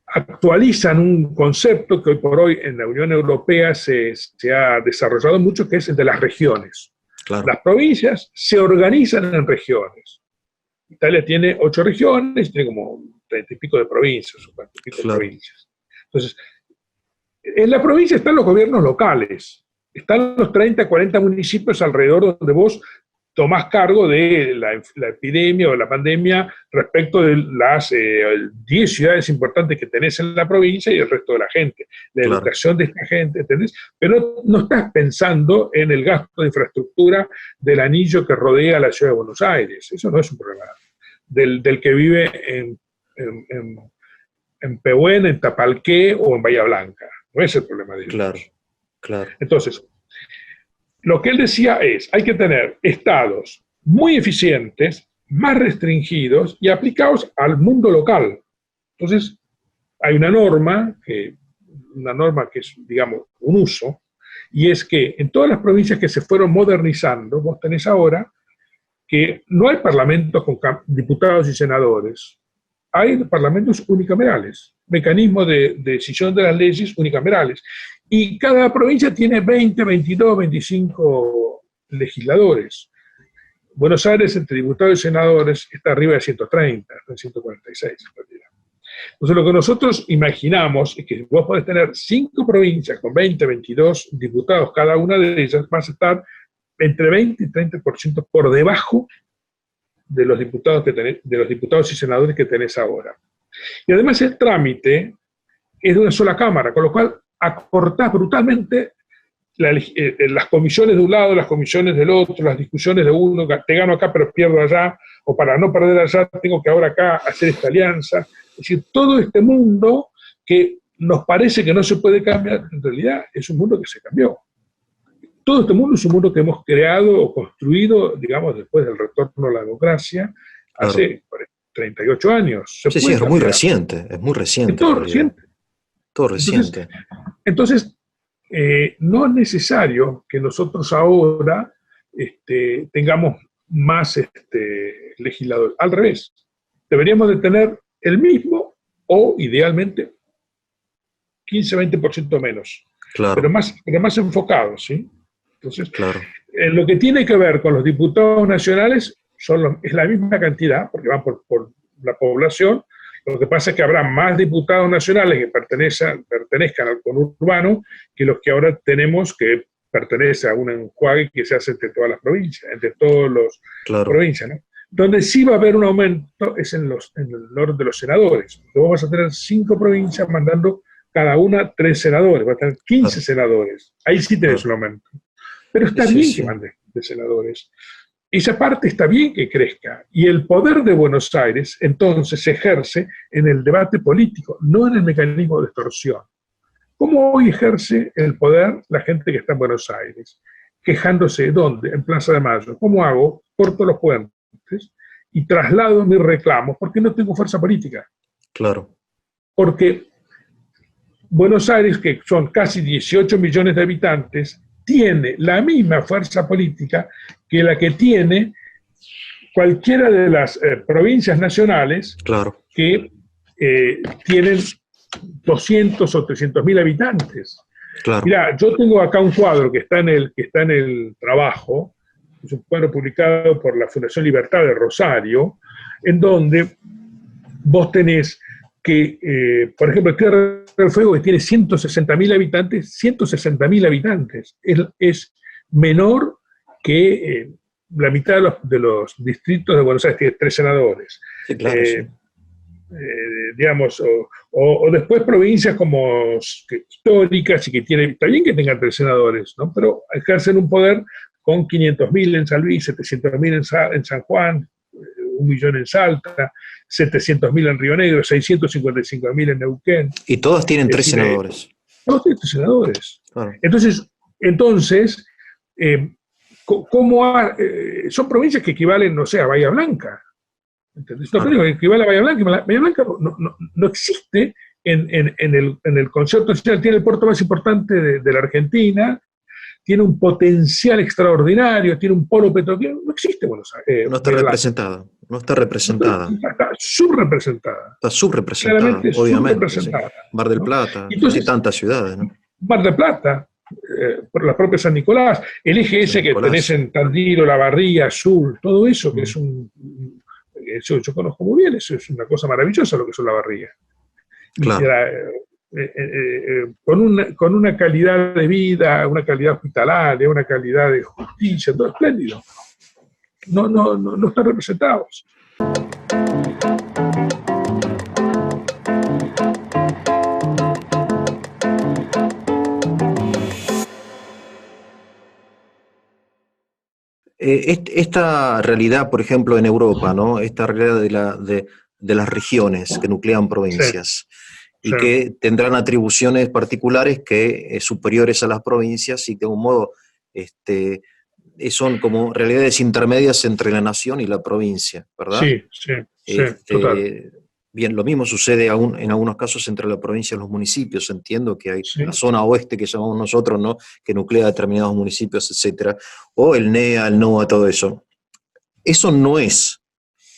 actualizan un concepto que hoy por hoy en la Unión Europea se ha desarrollado mucho, que es el de las regiones. Claro. Las provincias se organizan en regiones. Italia tiene 8 regiones, tiene como 30 y pico de provincias, o 40 y pico claro, de provincias. Entonces, en la provincia están los gobiernos locales, están los 30, 40 municipios alrededor donde vos tomás cargo de la epidemia o la pandemia respecto de las 10 ciudades importantes que tenés en la provincia y el resto de la gente, la claro, educación de esta gente, ¿entendés? Pero no estás pensando en el gasto de infraestructura del anillo que rodea a la ciudad de Buenos Aires. Eso no es un problema del que vive en Pehuen, en Tapalqué o en Bahía Blanca. No es el problema de ellos. Claro, claro. Entonces, lo que él decía es, hay que tener estados muy eficientes, más restringidos y aplicados al mundo local. Entonces, hay una norma que es, digamos, un uso, y es que en todas las provincias que se fueron modernizando, vos tenés ahora que no hay parlamentos con diputados y senadores, hay parlamentos unicamerales, mecanismos de decisión de las leyes unicamerales. Y cada provincia tiene 20, 22, 25 legisladores. Buenos Aires, entre diputados y senadores, está arriba de 130, está en 146 en realidad. Entonces, lo que nosotros imaginamos es que vos podés tener 5 provincias con 20, 22 diputados, cada una de ellas vas a estar entre 20 y 30% por debajo de los diputados y senadores que tenés ahora. Y además el trámite es de una sola cámara, con lo cual acortás brutalmente las comisiones de un lado, las comisiones del otro, las discusiones de uno, te gano acá pero pierdo allá, o para no perder allá tengo que ahora acá hacer esta alianza. Es decir, todo este mundo que nos parece que no se puede cambiar, en realidad es un mundo que se cambió. Todo este mundo es un mundo que hemos creado o construido, digamos, después del retorno a la democracia, hace 38 años. Sí, es muy reciente, es muy reciente. Es todo reciente. Todo reciente. Entonces no es necesario que nosotros ahora tengamos más legisladores. Al revés, deberíamos de tener el mismo o, idealmente, 15-20% menos. Claro. Pero más enfocados, ¿sí? Entonces, claro. Lo que tiene que ver con los diputados nacionales es la misma cantidad, porque van por la población. Lo que pasa es que habrá más diputados nacionales que pertenezcan al conurbano que los que ahora tenemos que pertenece a un enjuague que se hace entre todas las provincias, entre todas las provincias, ¿no? Donde sí va a haber un aumento es en el orden de los senadores. Vos vas a tener 5 provincias mandando cada una 3 senadores, va a tener 15 senadores. Ahí sí tenés un aumento. Pero está bien que mande de senadores. Esa parte está bien que crezca. Y el poder de Buenos Aires, entonces, se ejerce en el debate político, no en el mecanismo de extorsión. ¿Cómo hoy ejerce el poder la gente que está en Buenos Aires? Quejándose, ¿dónde? En Plaza de Mayo. ¿Cómo hago? Corto los puentes y traslado mis reclamos porque no tengo fuerza política. Claro. Porque Buenos Aires, que son casi 18 millones de habitantes, tiene la misma fuerza política que la que tiene cualquiera de las provincias nacionales que tienen 200 o 300 mil habitantes. Claro. Mirá, yo tengo acá un cuadro que está en el Trabajo, es un cuadro publicado por la Fundación Libertad de Rosario, en donde vos tenés que, por ejemplo, Tierra del Fuego, que tiene 160.000 habitantes, es menor que la mitad de los distritos de Buenos Aires, tiene 3 senadores. Sí, claro, sí. Digamos, o después provincias como históricas y que tienen, está bien que tengan 3 senadores, ¿no? Pero ejercen un poder con 500.000 en San Luis, 700.000 en San Juan, 1 millón en Salta, 700.000 en Río Negro, 655.000 en Neuquén. Y todos tienen 3 senadores. Todos tienen 3 senadores. Claro. Entonces son provincias que equivalen, no sé, a Bahía Blanca. ¿Entendés? No, pero equivale a Bahía Blanca. Bahía Blanca no existe en el concierto nacional. Tiene el puerto más importante de la Argentina, tiene un potencial extraordinario, tiene un polo petrolero. No existe Buenos Aires. No está representada. No está representada. Está subrepresentada. Está subrepresentada, claramente obviamente. Subrepresentada, sí. Mar del Plata, entonces, hay tantas ciudades, ¿no? Mar del Plata, por la propia San Nicolás, el eje ese que tenés en Tandil, La Barría, Azul, todo eso que es eso yo conozco muy bien, eso es una cosa maravillosa lo que son La Barría. Claro. Con una calidad de vida, una calidad hospitalaria, una calidad de justicia, todo espléndido. No están representados. Esta realidad, por ejemplo, en Europa, ¿no? Esta realidad de las regiones que nuclean provincias y que tendrán atribuciones particulares que superiores a las provincias y de un modo son como realidades intermedias entre la nación y la provincia, ¿verdad? Sí, total. Bien, lo mismo sucede en algunos casos entre la provincia y los municipios. Entiendo que hay la zona oeste que llamamos nosotros, ¿no? Que nuclea determinados municipios, etcétera, o el NEA, el NOA, todo eso. Eso no es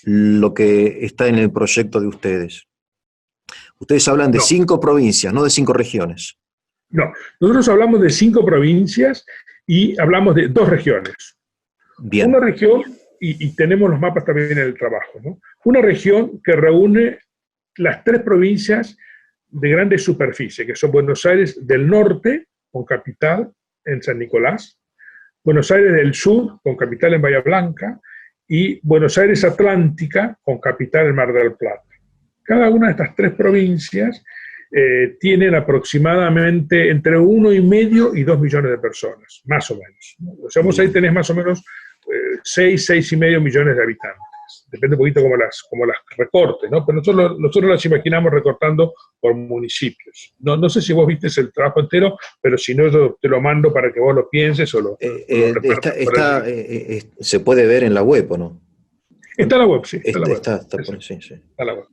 lo que está en el proyecto de ustedes. Ustedes hablan de 5 provincias, no de 5 regiones. No, nosotros hablamos de 5 provincias y hablamos de 2 regiones. Bien. Una región, y tenemos los mapas también en el trabajo, ¿no? Una región que reúne las 3 provincias de grande superficie, que son Buenos Aires del norte, con capital en San Nicolás, Buenos Aires del sur, con capital en Bahía Blanca, y Buenos Aires Atlántica, con capital en Mar del Plata. Cada una de estas 3 provincias tienen aproximadamente entre 1,5 y 2 millones de personas, más o menos, ¿no? O sea, vos ahí tenés más o menos 6,5 millones de habitantes. Depende un poquito cómo las recortes, ¿no? Pero nosotros las imaginamos recortando por municipios. No sé si vos viste el trabajo entero, pero si no, yo te lo mando para que vos lo pienses o lo repartas por allí. Se puede ver en la web, ¿o no? Está en la web, sí. Está en la web. Está por sí. Está en la web.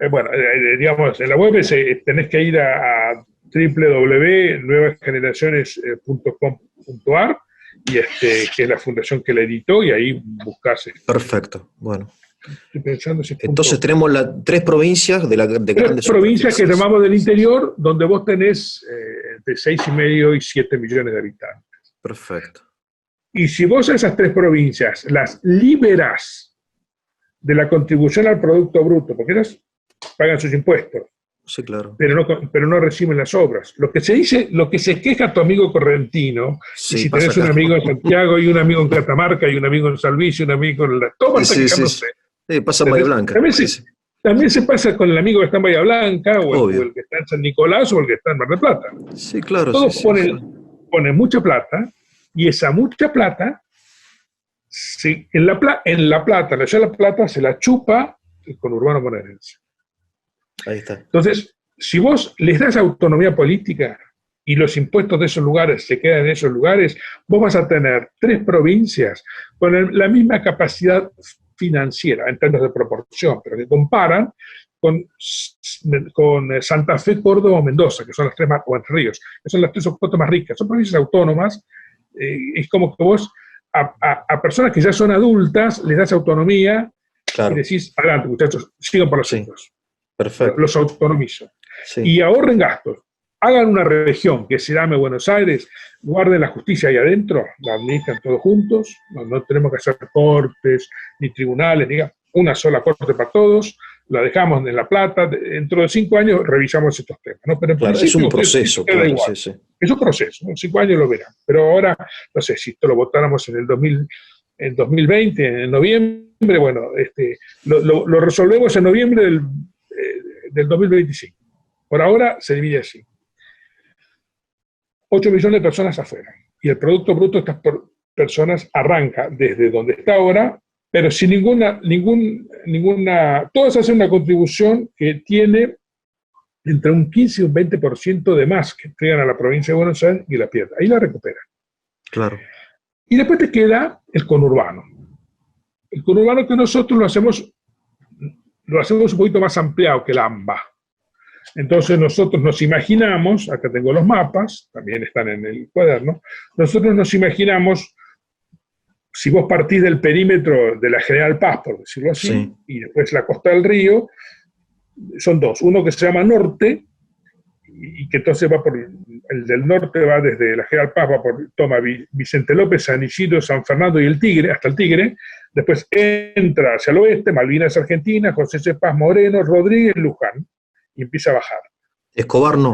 Bueno, digamos, en la web tenés que ir a www.nuevasgeneraciones.com.ar y que es la fundación que la editó, y ahí buscas. Perfecto, bueno. Estoy pensando si entonces tenemos las 3 provincias de grandes provincias que llamamos del interior, donde vos tenés de 6,5 y 7 millones de habitantes. Perfecto. Y si vos a esas 3 provincias las liberás de la contribución al Producto Bruto, porque ellas pagan sus impuestos, sí, claro, pero no reciben las obras. Lo que se queja tu amigo correntino, sí, y si tenés un amigo en Santiago y un amigo en Catamarca y un amigo en Salvicio y un amigo en la toma, sí, pasa en Bahía Blanca. También se pasa con el amigo que está en Bahía Blanca, o el que está en San Nicolás, o el que está en Mar del Plata. Sí, claro. Todos ponen mucha plata, y esa mucha plata, en la plata se la chupa el conurbano bonaerense. Ahí está. Entonces, si vos les das autonomía política y los impuestos de esos lugares se quedan en esos lugares, vos vas a tener 3 provincias con la misma capacidad financiera en términos de proporción, pero que comparan con Santa Fe, Córdoba o Mendoza, que son las 3 más, o Entre Ríos, que son las 3 o 4 más ricas. Son provincias autónomas. Es como que vos a personas que ya son adultas les das autonomía, claro, y decís, adelante muchachos, sigan por los centros. Perfecto. Los autonomizo. Sí. Y ahorren gastos. Hagan una región que se llame Buenos Aires, guarden la justicia ahí adentro, la administran todos juntos, no tenemos que hacer cortes, ni tribunales, ni una sola corte para todos, la dejamos en La Plata, dentro de 5 años revisamos estos temas, ¿no? Pero claro, es un proceso, claro, sí. Es un proceso, en 5 años lo verán. Pero ahora, no sé, si esto lo votáramos en 2020, en noviembre, bueno, lo resolvemos en noviembre del 2025. Por ahora se divide así. 8 millones de personas afuera. Y el Producto Bruto de estas personas arranca desde donde está ahora, pero sin ninguna, todas hacen una contribución que tiene entre un 15 y un 20% de más que entregan a la provincia de Buenos Aires y la pierden. Ahí la recuperan. Claro. Y después te queda el conurbano. El conurbano que nosotros lo hacemos un poquito más ampliado que el AMBA. Entonces nosotros nos imaginamos, acá tengo los mapas, también están en el cuaderno, nosotros nos imaginamos, si vos partís del perímetro de la General Paz, por decirlo así, sí, y después la Costa del Río, son 2, uno que se llama Norte, y que entonces va por, el del norte va desde la General Paz, toma Vicente López, San Isidro, San Fernando y el Tigre, hasta el Tigre, después entra hacia el oeste, Malvinas Argentina, José C. Paz Moreno, Rodríguez, Luján, y empieza a bajar. Escobar no.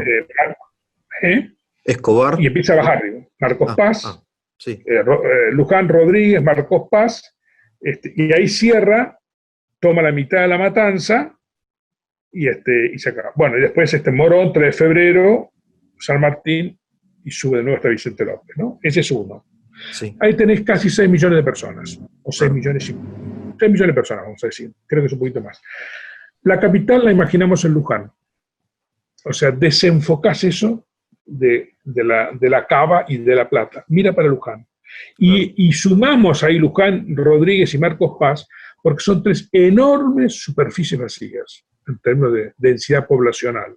Escobar. Y empieza a bajar, digo. Marcos Paz, sí. Luján, Rodríguez, Marcos Paz, y ahí cierra, toma la mitad de La Matanza, y se acaba. Bueno, y después Morón, 3 de febrero, San Martín, y sube de nuevo hasta Vicente López, ¿no? Ese es uno. Sí. Ahí tenés casi 6 millones de personas, o 6 millones y 6 millones de personas, vamos a decir, creo que es un poquito más. La capital la imaginamos en Luján. O sea, desenfocás eso de la Cava y de La Plata. Mira para Luján. Y sumamos ahí Luján, Rodríguez y Marcos Paz, porque son 3 enormes superficies vacías en términos de densidad poblacional.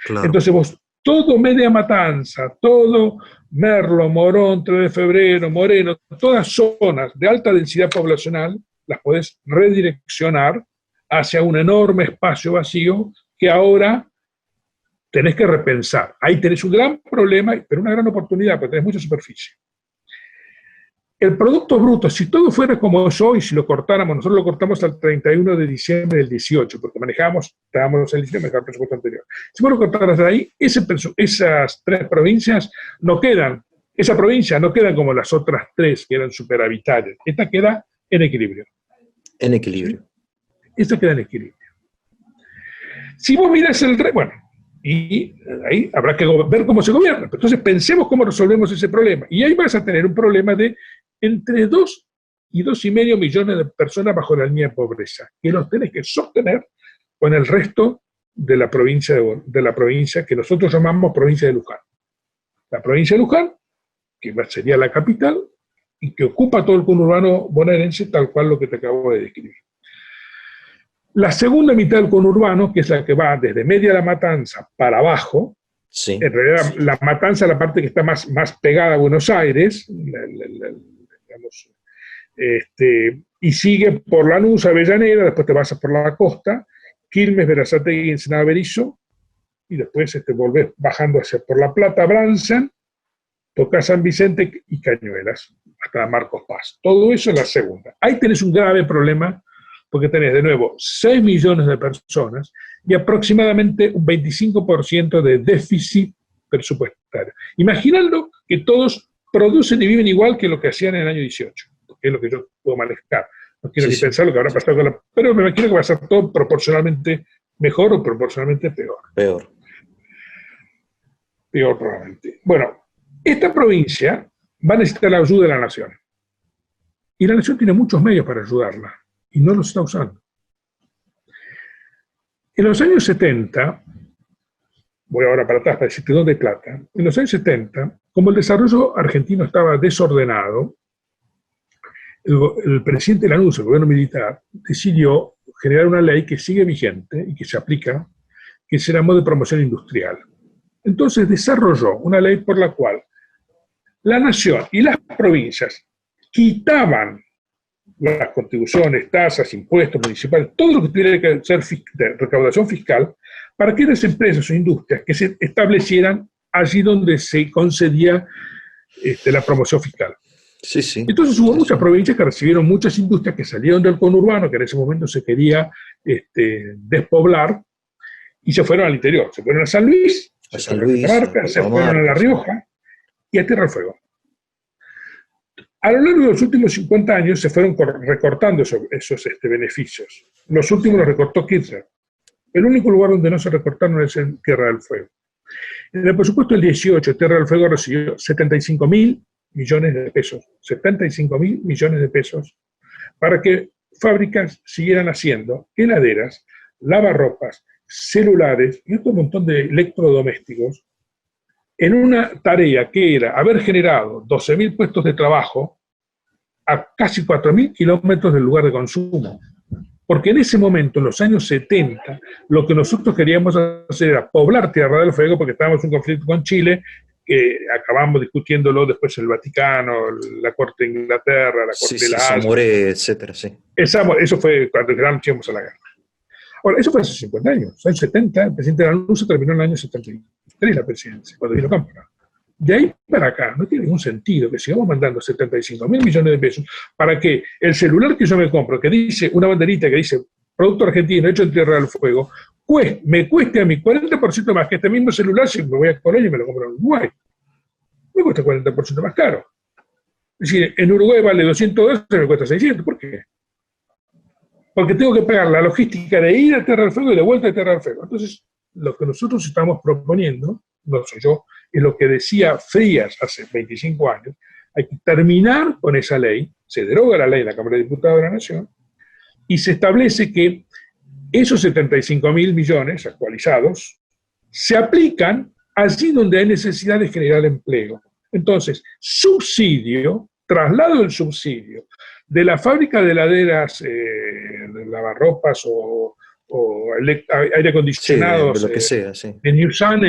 Claro. Entonces vos, todo Media Matanza, todo Merlo, Morón, 3 de febrero, Moreno, todas zonas de alta densidad poblacional, las podés redireccionar hacia un enorme espacio vacío que ahora tenés que repensar. Ahí tenés un gran problema, pero una gran oportunidad, porque tenés mucha superficie. El Producto Bruto, si todo fuera como es hoy, si lo cortáramos, nosotros lo cortamos al 31 de diciembre del 18, porque estábamos en el diciembre, el presupuesto anterior. Si vos lo cortaras de ahí, esas 3 provincias no quedan, esa provincia no quedan como las otras 3 que eran superhabitarias. Esta queda en equilibrio. En equilibrio. Esta queda en equilibrio. Si vos mirás bueno, Y ahí habrá que ver cómo se gobierna. Entonces pensemos cómo resolvemos ese problema. Y ahí vas a tener un problema de entre 2 y 2,5 millones de personas bajo la línea de pobreza, que los tenés que sostener con el resto de la provincia que nosotros llamamos provincia de Luján. La provincia de Luján, que sería la capital, y que ocupa todo el conurbano bonaerense, tal cual lo que te acabo de describir. La segunda mitad del conurbano, que es la que va desde Media de la Matanza para abajo, Sí. en realidad la Matanza es la parte que está más pegada a Buenos Aires, digamos, y sigue por Lanús, Avellaneda, después te vas por la costa, Quilmes, Berazategui, Ensenada, Berisso, y después volvés bajando por La Plata, Bransen, tocás San Vicente y Cañuelas, hasta Marcos Paz. Todo eso es la segunda. Ahí tenés un grave problema, porque tenés de nuevo 6 millones de personas y aproximadamente un 25% de déficit presupuestario. Imaginando que todos producen y viven igual que lo que hacían en el año 18, que es lo que yo puedo manejar. No quiero ni pensar lo que habrá pasado con pero me imagino que va a ser todo proporcionalmente mejor o proporcionalmente peor. Peor probablemente. Bueno, esta provincia va a necesitar la ayuda de la nación. Y la nación tiene muchos medios para ayudarla. Y no los está usando. En los años 70, voy ahora para atrás para decirte dónde hay plata, en los años 70, como el desarrollo argentino estaba desordenado, el presidente Lanús, el gobierno militar, decidió generar una ley que sigue vigente y que se aplica, que se llamó de promoción industrial. Entonces desarrolló una ley por la cual la nación y las provincias quitaban las contribuciones, tasas, impuestos municipales, todo lo que tuviera que ser de recaudación fiscal, para que las empresas o industrias que se establecieran allí donde se concedía la promoción fiscal. Sí, sí. Entonces hubo muchas provincias que recibieron muchas industrias que salieron del conurbano, que en ese momento se quería despoblar, y se fueron al interior. Se fueron a San Luis, a se fueron a Catamarca, se fueron a La Rioja y a Tierra del Fuego. A lo largo de los últimos 50 años se fueron recortando esos beneficios. Los últimos los recortó Kirchner. El único lugar donde no se recortaron es en Tierra del Fuego. En el presupuesto del 18, Tierra del Fuego recibió 75.000 millones de pesos. 75.000 millones de pesos para que fábricas siguieran haciendo heladeras, lavarropas, celulares y otro montón de electrodomésticos, en una tarea que era haber generado 12.000 puestos de trabajo a casi 4.000 kilómetros del lugar de consumo. Porque en ese momento, en los años 70, lo que nosotros queríamos hacer era poblar Tierra del Fuego, porque estábamos en un conflicto con Chile, que acabamos discutiéndolo después en el Vaticano, la Corte de Inglaterra, la Corte de la Haya. Zamoré, etcétera, sí. Eso fue cuando íbamos a la guerra. Ahora, eso fue hace 50 años. En los años 70, el presidente Lanús terminó en el año 73 la presidencia, cuando vino Cámpora. De ahí para acá, no tiene ningún sentido que sigamos mandando 75.000 millones de pesos para que el celular que yo me compro, que dice una banderita que dice producto argentino hecho en Tierra del Fuego, me cueste a mí 40% más que este mismo celular si me voy a Colonia y me lo compro en Uruguay. Me cuesta 40% más caro. Es decir, en Uruguay vale $200, me cuesta 600. ¿Por qué? Porque tengo que pagar la logística de ir a Tierra del Fuego y de vuelta a Tierra del Fuego. Entonces, lo que nosotros estamos proponiendo, no soy yo, es lo que decía Frías hace 25 años, hay que terminar con esa ley, se deroga la ley en la Cámara de Diputados de la Nación, y se establece que esos 75.000 millones actualizados se aplican allí donde hay necesidad de generar empleo. Entonces, subsidio, traslado del subsidio de la fábrica de heladeras, de lavarropas o aire acondicionados, de lo que sea, sí. de Newsan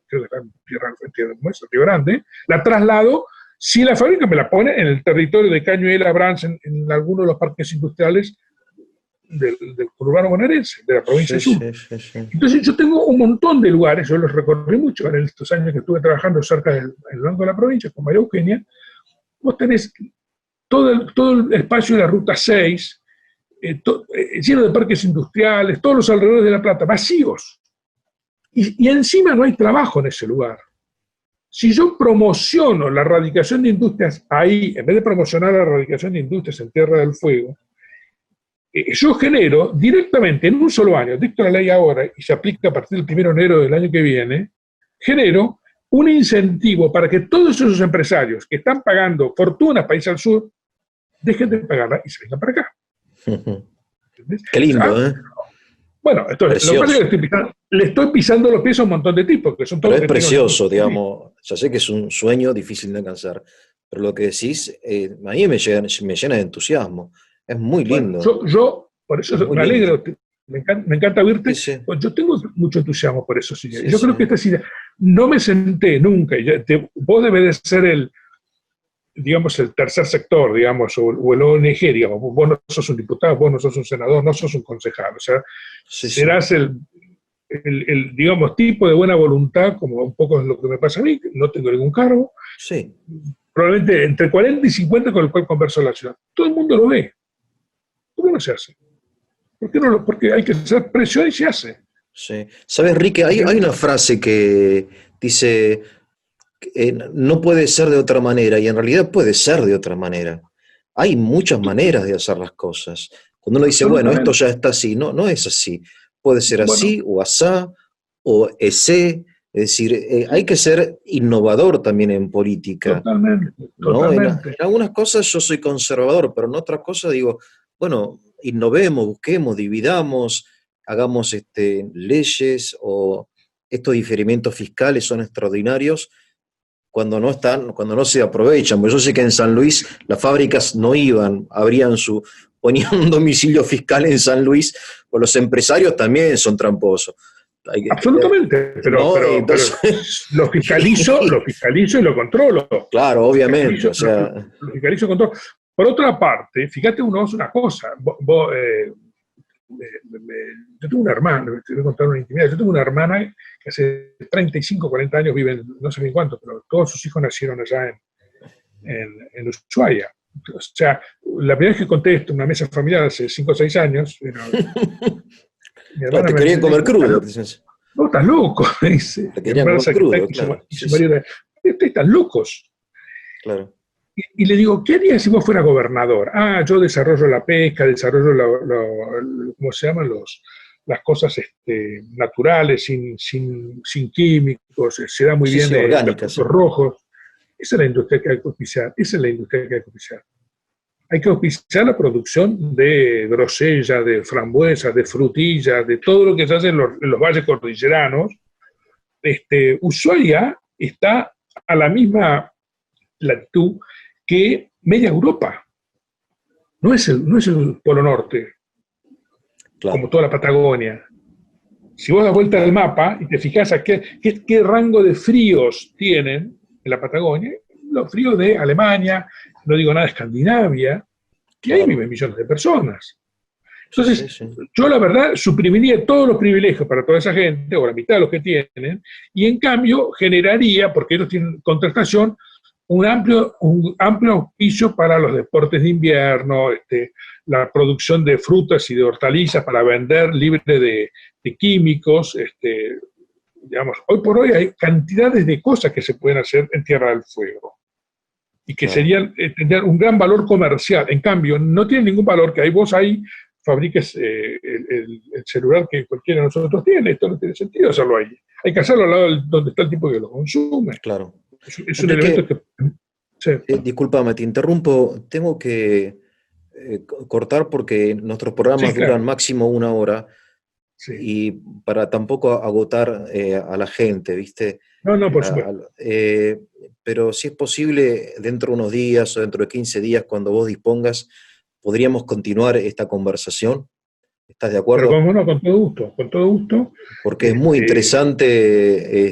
creo que en Río Grande, la traslado, si la fábrica me la pone en el territorio de Cañuelas, Bransen, en alguno de los parques industriales del conurbano bonaerense, de la provincia sur. Sí. Entonces yo tengo un montón de lugares, yo los recorrí mucho en estos años que estuve trabajando cerca del banco de la provincia, con María Eugenia. Vos tenés todo el espacio de la Ruta 6, lleno de parques industriales, todos los alrededores de La Plata, vacíos. Y encima no hay trabajo en ese lugar. Si yo promociono la erradicación de industrias ahí, en vez de promocionar la erradicación de industrias en Tierra del Fuego, yo genero directamente en un solo año, dicto la ley ahora y se aplica a partir del 1 de enero del año que viene, genero un incentivo para que todos esos empresarios que están pagando fortunas para irse al sur, dejen de pagarla y se vengan para acá. ¿Entendés? Qué lindo, ¿eh? Bueno, entonces, lo que pasa es que le estoy pisando los pies a un montón de tipos, que son todos... Pero es precioso, digamos. Ya sé que es un sueño difícil de alcanzar, pero lo que decís, a mí me llena de entusiasmo. Es muy lindo. Bueno, yo por eso me alegro, me encanta oírte. Sí, sí. Yo tengo mucho entusiasmo por eso, sí. Yo Sí. creo que esta idea, no me senté nunca, vos debes de ser el tercer sector, digamos, o el ONG, digamos, vos no sos un diputado, vos no sos un senador, no sos un concejal, o sea, serás el digamos, tipo de buena voluntad, como un poco es lo que me pasa a mí, no tengo ningún cargo, probablemente entre 40 y 50 con el cual converso en la ciudad. Todo el mundo lo ve. ¿Por qué no se hace? Porque hay que hacer presión y se hace. Sí. ¿Sabes, Enrique? Hay una frase que dice... no puede ser de otra manera, y en realidad puede ser de otra manera. Hay muchas maneras de hacer las cosas. Cuando uno dice, bueno, esto ya está así, no es así. Puede ser así, o asá, o ese. Es decir, hay que ser innovador también en política. ¿No? En algunas cosas yo soy conservador, pero en otras cosas digo, bueno, innovemos, busquemos, dividamos, hagamos leyes, o estos diferimientos fiscales son extraordinarios cuando no se aprovechan. Porque yo sé que en San Luis las fábricas no ponían un domicilio fiscal en San Luis, pues los empresarios también son tramposos. Absolutamente, pero lo fiscalizo y lo controlo. Claro, obviamente. Lo fiscalizo y controlo. Por otra parte, fíjate una cosa, yo tengo una hermana, te voy a contar una intimidad, yo tengo una hermana que hace 35, 40 años vive en no sé bien cuánto, pero todos sus hijos nacieron allá en Ushuaia. O sea, la primera vez que conté esto en una mesa familiar hace 5 o 6 años, mi hermana te querían comer crudo. No, estás loco, me dice. Te querían comer crudo, claro. Están locos. Claro. Y le digo, ¿qué harías si vos fueras gobernador? Yo desarrollo la pesca, desarrollo ¿cómo se llaman? Las cosas naturales, sin químicos, se da muy bien orgánicas, los rojos. Esa es la industria que hay que auspiciar, Hay que auspiciar la producción de grosella, de frambuesa, de frutillas, de todo lo que se hace en los valles cordilleranos. Ushuaia está a la misma latitud que media Europa. No es el Polo Norte, claro, como toda la Patagonia. Si vos das vuelta al mapa y te fijas a qué rango de fríos tienen en la Patagonia, los fríos de Alemania, no digo nada de Escandinavia, y ahí viven millones de personas. Entonces, yo la verdad suprimiría todos los privilegios para toda esa gente, o la mitad de los que tienen, y en cambio generaría, porque ellos tienen contratación, un amplio auspicio para los deportes de invierno, la producción de frutas y de hortalizas para vender libre de químicos. Digamos, hoy por hoy hay cantidades de cosas que se pueden hacer en Tierra del Fuego y que serían tener un gran valor comercial. En cambio, no tiene ningún valor que vos ahí fabriques el celular que cualquiera de nosotros tiene. Esto no tiene sentido hacerlo ahí. Hay que hacerlo al lado donde está el tipo que lo consume. Claro. Es un elemento que... Sí. Discúlpame, te interrumpo. Tengo que cortar porque nuestros programas duran máximo 1 hora. Sí. Y para tampoco agotar a la gente, ¿viste? No, por supuesto. Pero si es posible, dentro de unos días o dentro de 15 días, cuando vos dispongas, podríamos continuar esta conversación. ¿Estás de acuerdo? Pero cómo no, con todo gusto. Porque es muy interesante,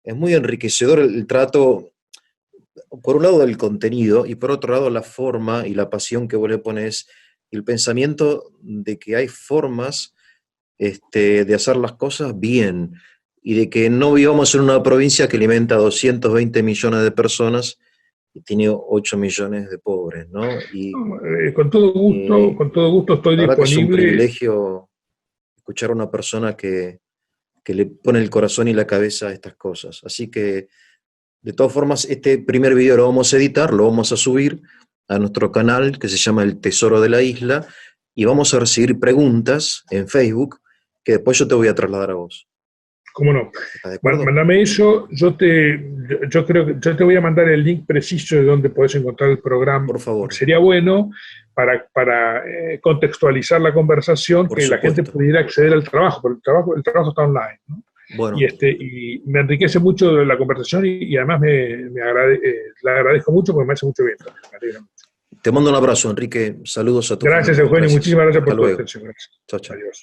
es muy enriquecedor el trato, por un lado del contenido y por otro lado la forma y la pasión que vos le pones, el pensamiento de que hay formas de hacer las cosas bien y de que no vivamos en una provincia que alimenta a 220 millones de personas y tiene 8 millones de pobres, ¿no? Y, con todo gusto estoy disponible. Es un privilegio escuchar a una persona que le pone el corazón y la cabeza a estas cosas. Así que, de todas formas, este primer video lo vamos a editar, lo vamos a subir a nuestro canal que se llama El Tesoro de la Isla, y vamos a recibir preguntas en Facebook que después yo te voy a trasladar a vos. ¿Cómo no? ¿Estás de acuerdo? Mándame eso, yo creo que yo te voy a mandar el link preciso de donde podés encontrar el programa. Por favor. Sería bueno para contextualizar la conversación, Por que supuesto. la gente pudiera acceder al trabajo, porque el trabajo está online, ¿no? Bueno, Y me enriquece mucho la conversación y además le agradezco mucho porque me hace mucho bien. Me alegra mucho. te mando un abrazo, Enrique. Saludos a tu Gracias, familia. Eugenio. Muchísimas gracias por Hasta tu luego. atención. Gracias. Chao, chao. Adiós.